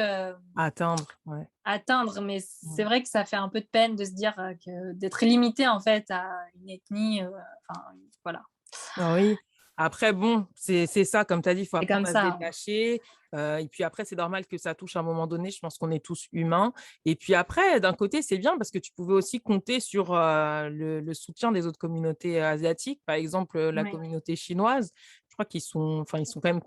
Speaker 1: Atteindre, ouais.
Speaker 2: atteindre, mais c'est
Speaker 1: Mmh.
Speaker 2: vrai que ça fait un peu de peine de se dire que d'être limité en fait à une ethnie. Enfin, voilà.
Speaker 1: Ah oui. Après bon, c'est ça, comme tu as dit, il faut
Speaker 2: C'est
Speaker 1: apprendre
Speaker 2: comme
Speaker 1: à se
Speaker 2: ça.
Speaker 1: détacher, et puis après, c'est normal que ça touche à un moment donné. Je pense qu'on est tous humains et puis après, d'un côté, c'est bien parce que tu pouvais aussi compter sur, le soutien des autres communautés, asiatiques. Par exemple, la
Speaker 2: Ouais.
Speaker 1: communauté chinoise. Je crois qu'ils sont enfin, ils sont quand même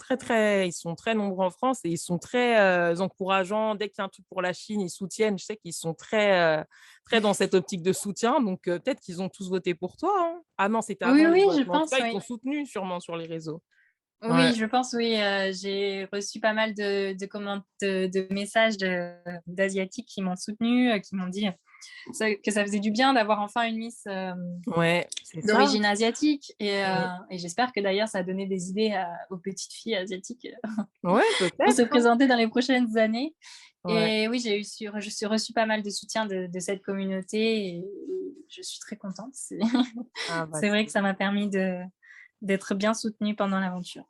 Speaker 1: ils sont très nombreux en France et ils sont très, encourageants. Dès qu'il y a un truc pour la Chine, ils soutiennent. Je sais qu'ils sont très dans cette optique de soutien, donc peut-être qu'ils ont tous voté pour toi, hein? Ah non, c'était
Speaker 2: Oui,
Speaker 1: avant les
Speaker 2: oui,
Speaker 1: votes,
Speaker 2: je
Speaker 1: mais en tout
Speaker 2: pense,
Speaker 1: cas, ils
Speaker 2: oui.
Speaker 1: t'ont soutenu sûrement sur les réseaux. Ouais,
Speaker 2: Oui, je pense, oui. J'ai reçu pas mal de messages d'Asiatiques qui m'ont soutenue, qui m'ont dit que ça faisait du bien d'avoir enfin une Miss
Speaker 1: ouais, c'est ça.
Speaker 2: d'origine asiatique.
Speaker 1: Mmh.
Speaker 2: Et j'espère que d'ailleurs, ça a donné des idées aux petites filles asiatiques
Speaker 1: Ouais,
Speaker 2: pour se
Speaker 1: peut-être, hein.
Speaker 2: présenter dans les prochaines années.
Speaker 1: Ouais.
Speaker 2: Et oui, je suis reçu pas mal de soutien de cette communauté et je suis très contente.
Speaker 1: Ah bah,
Speaker 2: C'est vrai que
Speaker 1: c'est
Speaker 2: ça m'a permis d'être bien soutenue pendant l'aventure.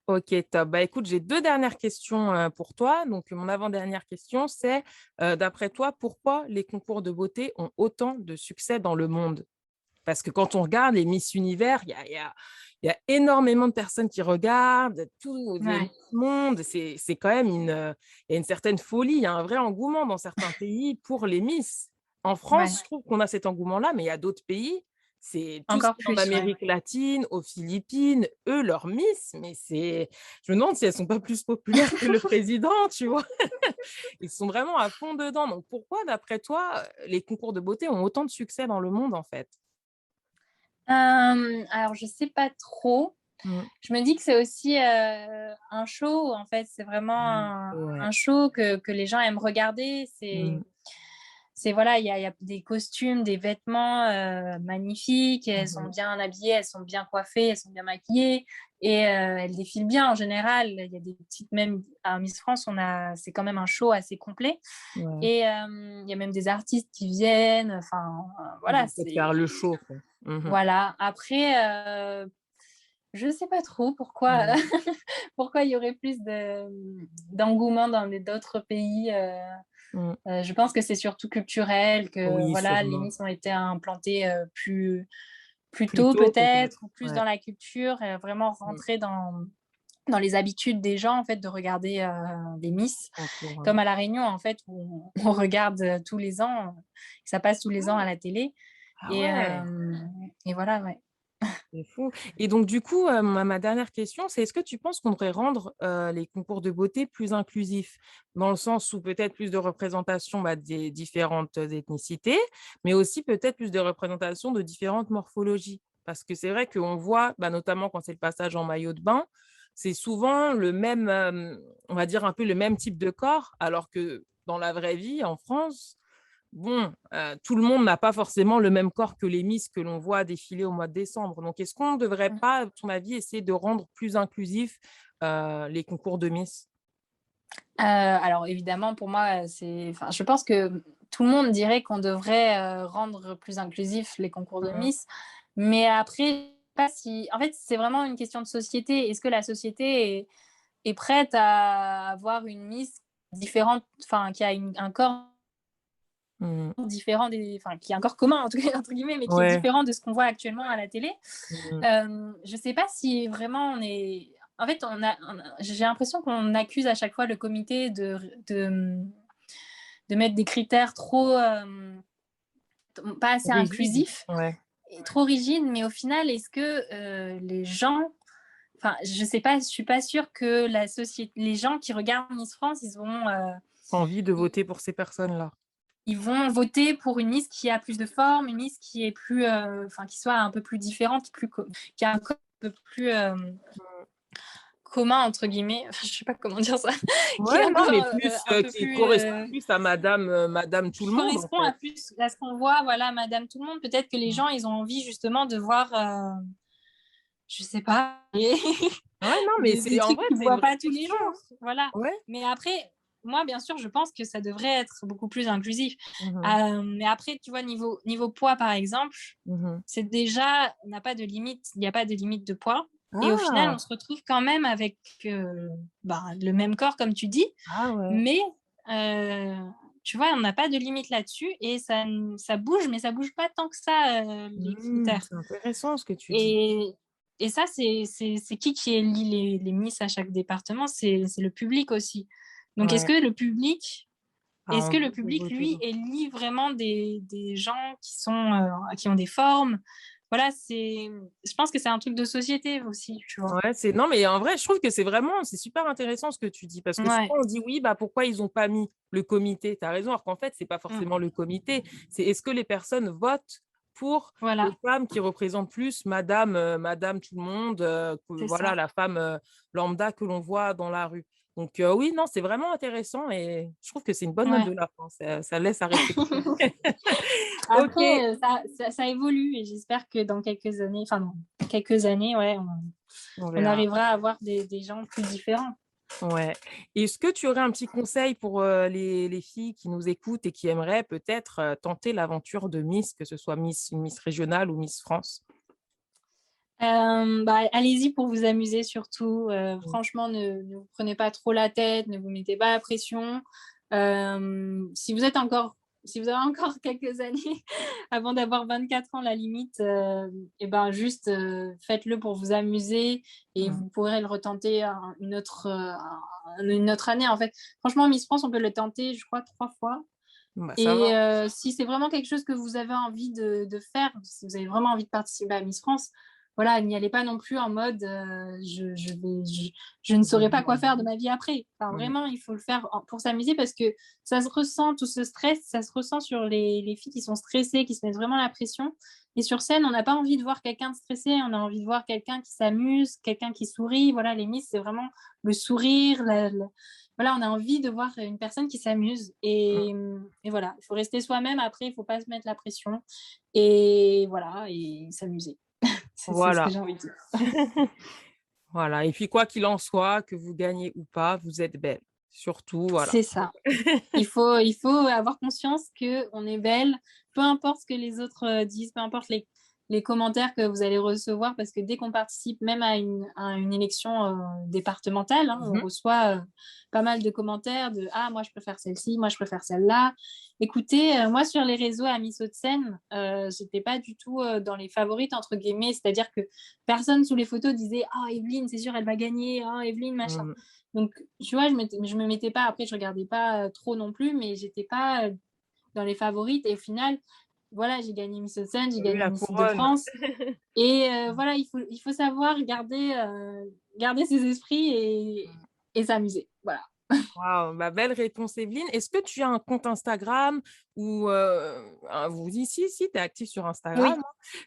Speaker 1: OK, top. Bah, écoute, j'ai 2 dernières questions, pour toi. Donc mon avant-dernière question, c'est, d'après toi, pourquoi les concours de beauté ont autant de succès dans le monde? Parce que quand on regarde les Miss Univers, il y a énormément de personnes qui regardent, tout les
Speaker 2: Ouais,
Speaker 1: Miss Monde, c'est quand même il y a une certaine folie, il y a un vrai engouement dans certains pays pour les Miss. En France,
Speaker 2: ouais,
Speaker 1: je trouve qu'on a cet engouement-là, mais il y a d'autres pays, c'est tout ce
Speaker 2: encore
Speaker 1: qui est en
Speaker 2: plus, ouais.
Speaker 1: Amérique latine, aux Philippines, eux, leurs Miss, mais c'est je me demande si elles sont pas plus populaires que le président, tu vois? Ils sont vraiment à fond dedans, donc pourquoi, d'après toi, les concours de beauté ont autant de succès dans le monde, en fait?
Speaker 2: Alors je sais pas trop.
Speaker 1: Mmh.
Speaker 2: Je me dis que c'est aussi, un show, en fait. C'est vraiment
Speaker 1: Mmh. Ouais.
Speaker 2: un show que les gens aiment regarder.
Speaker 1: Mmh.
Speaker 2: C'est voilà, il y a des costumes, des vêtements, magnifiques. Et elles
Speaker 1: Mmh
Speaker 2: sont
Speaker 1: mh.
Speaker 2: bien habillées, elles sont bien coiffées, elles sont bien maquillées et elles défilent bien en général. Il y a des petites même à Miss France, c'est quand même un show assez complet
Speaker 1: Ouais.
Speaker 2: et il y a même des artistes qui viennent. Enfin,
Speaker 1: Ils
Speaker 2: voilà,
Speaker 1: vont peut-être faire
Speaker 2: c'est
Speaker 1: le show, quoi. Mmh mh.
Speaker 2: voilà. Après, je sais pas trop pourquoi
Speaker 1: Mmh.
Speaker 2: pourquoi il y aurait plus d'engouement dans d'autres pays.
Speaker 1: Mmh.
Speaker 2: Je pense que c'est surtout culturel, que
Speaker 1: Oui,
Speaker 2: voilà, les
Speaker 1: sûrement.
Speaker 2: Miss ont été implantées plus
Speaker 1: Plus
Speaker 2: tôt
Speaker 1: tôt peut-être.
Speaker 2: peut-être, ou plus
Speaker 1: Ouais.
Speaker 2: dans la culture, vraiment
Speaker 1: Mmh.
Speaker 2: rentrer dans les habitudes des gens en fait de regarder les Miss.
Speaker 1: Concours,
Speaker 2: Comme
Speaker 1: ouais.
Speaker 2: à La Réunion en fait où on regarde tous les ans, ça passe tous les ans à
Speaker 1: Ah!
Speaker 2: la télé.
Speaker 1: Ah
Speaker 2: Et,
Speaker 1: ouais!
Speaker 2: voilà, ouais.
Speaker 1: C'est fou et donc du coup, ma dernière question, c'est est-ce que tu penses qu'on devrait rendre, les concours de beauté plus inclusifs? Dans le sens où peut-être plus de représentation, bah, des différentes ethnicités, mais aussi peut-être plus de représentation de différentes morphologies? Parce que c'est vrai qu'on voit, bah, notamment quand c'est le passage en maillot de bain, c'est souvent le même, on va dire un peu le même type de corps, alors que dans la vraie vie, en France, bon, tout le monde n'a pas forcément le même corps que les Miss que l'on voit défiler au mois de décembre. Donc est-ce qu'on ne devrait pas, à ton avis, essayer de rendre plus inclusifs, les concours de Miss?
Speaker 2: Alors évidemment pour moi, enfin, je pense que tout le monde dirait qu'on devrait, rendre plus inclusifs les concours de
Speaker 1: Mmh.
Speaker 2: Miss. Mais après, je sais pas si en fait, c'est vraiment une question de société. Est-ce que la société est prête à avoir une Miss différente, enfin qui a un corps
Speaker 1: Mmh.
Speaker 2: différent enfin qui a un corps commun en tout cas entre guillemets, mais qui est
Speaker 1: Ouais.
Speaker 2: différent de ce qu'on voit actuellement à la télé?
Speaker 1: Mmh.
Speaker 2: Je sais pas si vraiment on est En fait, j'ai l'impression qu'on accuse à chaque fois le comité de mettre des critères trop, pas assez
Speaker 1: Rigide.
Speaker 2: inclusifs
Speaker 1: Ouais.
Speaker 2: et trop rigides, mais au final, est-ce que les gens, enfin, je sais pas, je suis pas sûre que la société, les gens qui regardent Miss France,
Speaker 1: Envie de
Speaker 2: ils,
Speaker 1: voter pour ces personnes-là.
Speaker 2: ils vont voter pour une liste qui a plus de forme, une liste qui est plus, enfin, qui soit un peu plus différente, qui a un code un peu plus commun entre guillemets. Enfin, je sais pas comment dire ça, qui est
Speaker 1: Ouais, non,
Speaker 2: encore
Speaker 1: mais plus
Speaker 2: un peu
Speaker 1: qui
Speaker 2: plus
Speaker 1: correspond plus à Madame tout
Speaker 2: qui
Speaker 1: le monde, en
Speaker 2: correspond
Speaker 1: fait.
Speaker 2: à ce qu'on voit, voilà, Madame Tout le Monde. Peut-être que les gens, ils ont envie justement de voir, je sais pas,
Speaker 1: Ouais, non, mais
Speaker 2: des
Speaker 1: en
Speaker 2: trucs
Speaker 1: vrai,
Speaker 2: qu'ils ne
Speaker 1: c'est une
Speaker 2: voient
Speaker 1: vraie
Speaker 2: pas tous les
Speaker 1: question,
Speaker 2: jours.
Speaker 1: hein.
Speaker 2: Voilà.
Speaker 1: Ouais.
Speaker 2: Mais après, moi, bien sûr, je pense que ça devrait être beaucoup plus inclusif.
Speaker 1: Mhm,
Speaker 2: Mais après, tu vois, niveau poids, par exemple,
Speaker 1: mhm.
Speaker 2: c'est déjà, on n'a pas de limite, il n'y a pas de limite de poids. Et au final,
Speaker 1: Ah,
Speaker 2: on se retrouve quand même avec le même corps, comme tu dis,
Speaker 1: ah ouais.
Speaker 2: mais euh, tu vois, on n'a pas de limite là-dessus et ça bouge, mais ça bouge pas tant que ça, les critères.
Speaker 1: C'est intéressant ce que tu dis.
Speaker 2: Et, et ça, c'est qui élit les Miss à chaque département? C'est le public aussi. Donc,
Speaker 1: Ouais. A
Speaker 2: est-ce que le
Speaker 1: envie de
Speaker 2: public,
Speaker 1: voter.
Speaker 2: lui, élit vraiment des gens qui ont des formes? Voilà, je pense que c'est un truc de société aussi, tu vois.
Speaker 1: Ouais, non, mais en vrai, je trouve que c'est super intéressant ce que tu dis parce que
Speaker 2: Ouais.
Speaker 1: souvent on dit oui, bah pourquoi ils n'ont pas mis le comité? Tu as raison, alors qu'en fait, c'est pas
Speaker 2: Mm.
Speaker 1: forcément le comité, c'est est-ce que les personnes votent pour les
Speaker 2: Voilà,
Speaker 1: femmes qui représentent plus Madame tout le monde,
Speaker 2: c'est
Speaker 1: voilà,
Speaker 2: ça.
Speaker 1: la femme lambda que l'on voit dans la rue. Donc oui, non, c'est vraiment intéressant et je trouve que c'est une bonne note de
Speaker 2: Ouais.
Speaker 1: la fin, ça laisse à réfléchir. Ok,
Speaker 2: Après, ça évolue et j'espère que dans quelques années, ouais,
Speaker 1: on
Speaker 2: on
Speaker 1: verra.
Speaker 2: arrivera à avoir des gens plus différents.
Speaker 1: Ouais. Est-ce que tu aurais un petit conseil pour les filles qui nous écoutent et qui aimeraient peut-être tenter l'aventure de Miss, que ce soit une Miss régionale ou Miss France?
Speaker 2: Allez-y pour vous amuser surtout. Franchement, ne vous prenez pas trop la tête, ne vous mettez pas la pression. Si vous êtes encore, si vous avez encore quelques années avant d'avoir 24 ans, la limite, et ben juste faites-le pour vous amuser et
Speaker 1: Mm.
Speaker 2: vous pourrez le retenter une autre année. En fait, franchement, Miss France, on peut le tenter, je crois, 3 fois.
Speaker 1: Bah, ça
Speaker 2: Et
Speaker 1: va.
Speaker 2: si c'est vraiment quelque chose que vous avez envie de faire, si vous avez vraiment envie de participer à Miss France, voilà, n'y allez pas non plus en mode je ne saurais pas quoi faire de ma vie après. Enfin,
Speaker 1: Mm.
Speaker 2: vraiment, il faut le faire pour s'amuser parce que ça se ressent, tout ce stress, ça se ressent sur les filles qui sont stressées, qui se mettent vraiment la pression. Et sur scène, on n'a pas envie de voir quelqu'un de stressé, on a envie de voir quelqu'un qui s'amuse, quelqu'un qui sourit. Voilà, les Miss, c'est vraiment le sourire, voilà, on a envie de voir une personne qui s'amuse. Et voilà, il faut rester soi-même. Après, il ne faut pas se mettre la pression. Et voilà, et s'amuser. C'est ce que
Speaker 1: Voilà.
Speaker 2: j'ai envie de dire.
Speaker 1: Voilà. Et puis, quoi qu'il en soit, que vous gagnez ou pas, vous êtes belle. Surtout, voilà.
Speaker 2: C'est ça. Il faut avoir conscience qu'on est belle, peu importe ce que les autres disent, peu importe les commentaires que vous allez recevoir, parce que dès qu'on participe même à une élection départementale, hein, on
Speaker 1: Mhm.
Speaker 2: reçoit pas mal de commentaires de «Ah, moi je préfère celle-ci, moi je préfère celle-là». Écoutez, moi sur les réseaux à Miss Hauts-de-Seine, j'étais pas du tout dans les favorites, entre guillemets, c'est-à-dire que personne sous les photos disait «Ah, Evelyne, c'est sûr, elle va gagner, ah, Evelyne, machin».
Speaker 1: Mm.
Speaker 2: Donc, tu vois, je me mettais pas, après, je regardais pas trop non plus, mais j'étais pas dans les favorites. Et au final, voilà, j'ai gagné Miss Hauts-de-Seine, j'ai
Speaker 1: T'as eu
Speaker 2: gagné
Speaker 1: la
Speaker 2: Miss
Speaker 1: couronne.
Speaker 2: Île-de-France. Et voilà, il faut savoir garder ses esprits et s'amuser. Voilà.
Speaker 1: Wow, bah, belle réponse, Evelyne. Est-ce que tu as un compte Instagram ou vous ici, si, tu es active sur Instagram,
Speaker 2: Oui.
Speaker 1: hein.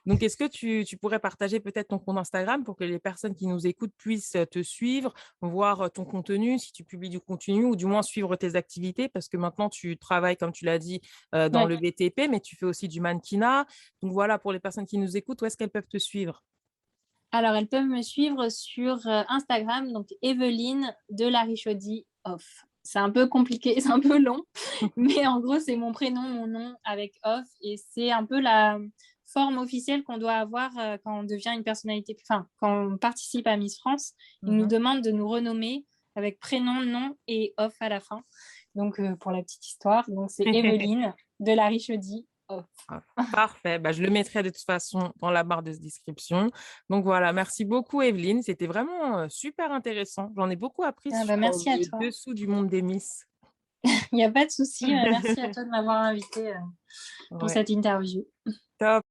Speaker 1: Donc, est-ce que tu pourrais partager peut-être ton compte Instagram pour que les personnes qui nous écoutent puissent te suivre, voir ton contenu, si tu publies du contenu ou du moins suivre tes activités parce que maintenant tu travailles, comme tu l'as dit, dans
Speaker 2: Ouais.
Speaker 1: le BTP, mais tu fais aussi du mannequinat. Donc, voilà, pour les personnes qui nous écoutent, où est-ce qu'elles peuvent te suivre?
Speaker 2: Alors, elles peuvent me suivre sur Instagram, donc Evelyne de la Richaudy off. C'est un peu compliqué, c'est un peu long, mais en gros, c'est mon prénom, mon nom avec off, et c'est un peu la forme officielle qu'on doit avoir quand on devient une personnalité, enfin, quand on participe à Miss France. Ils nous
Speaker 1: Mhm.
Speaker 2: demandent de nous renommer avec prénom, nom et off à la fin. Donc, pour la petite histoire, donc c'est Evelyne de la Richaudy Oh.
Speaker 1: Ah, parfait. Bah, je le mettrai de toute façon dans la barre de description. Donc voilà, merci beaucoup Evelyne. C'était vraiment super intéressant. J'en ai beaucoup appris
Speaker 2: Ah
Speaker 1: sur
Speaker 2: bah, merci à
Speaker 1: le
Speaker 2: toi.
Speaker 1: dessous du monde des Miss.
Speaker 2: Il n'y a pas de souci. Merci à toi de m'avoir invité pour
Speaker 1: Ouais,
Speaker 2: cette interview.
Speaker 1: top.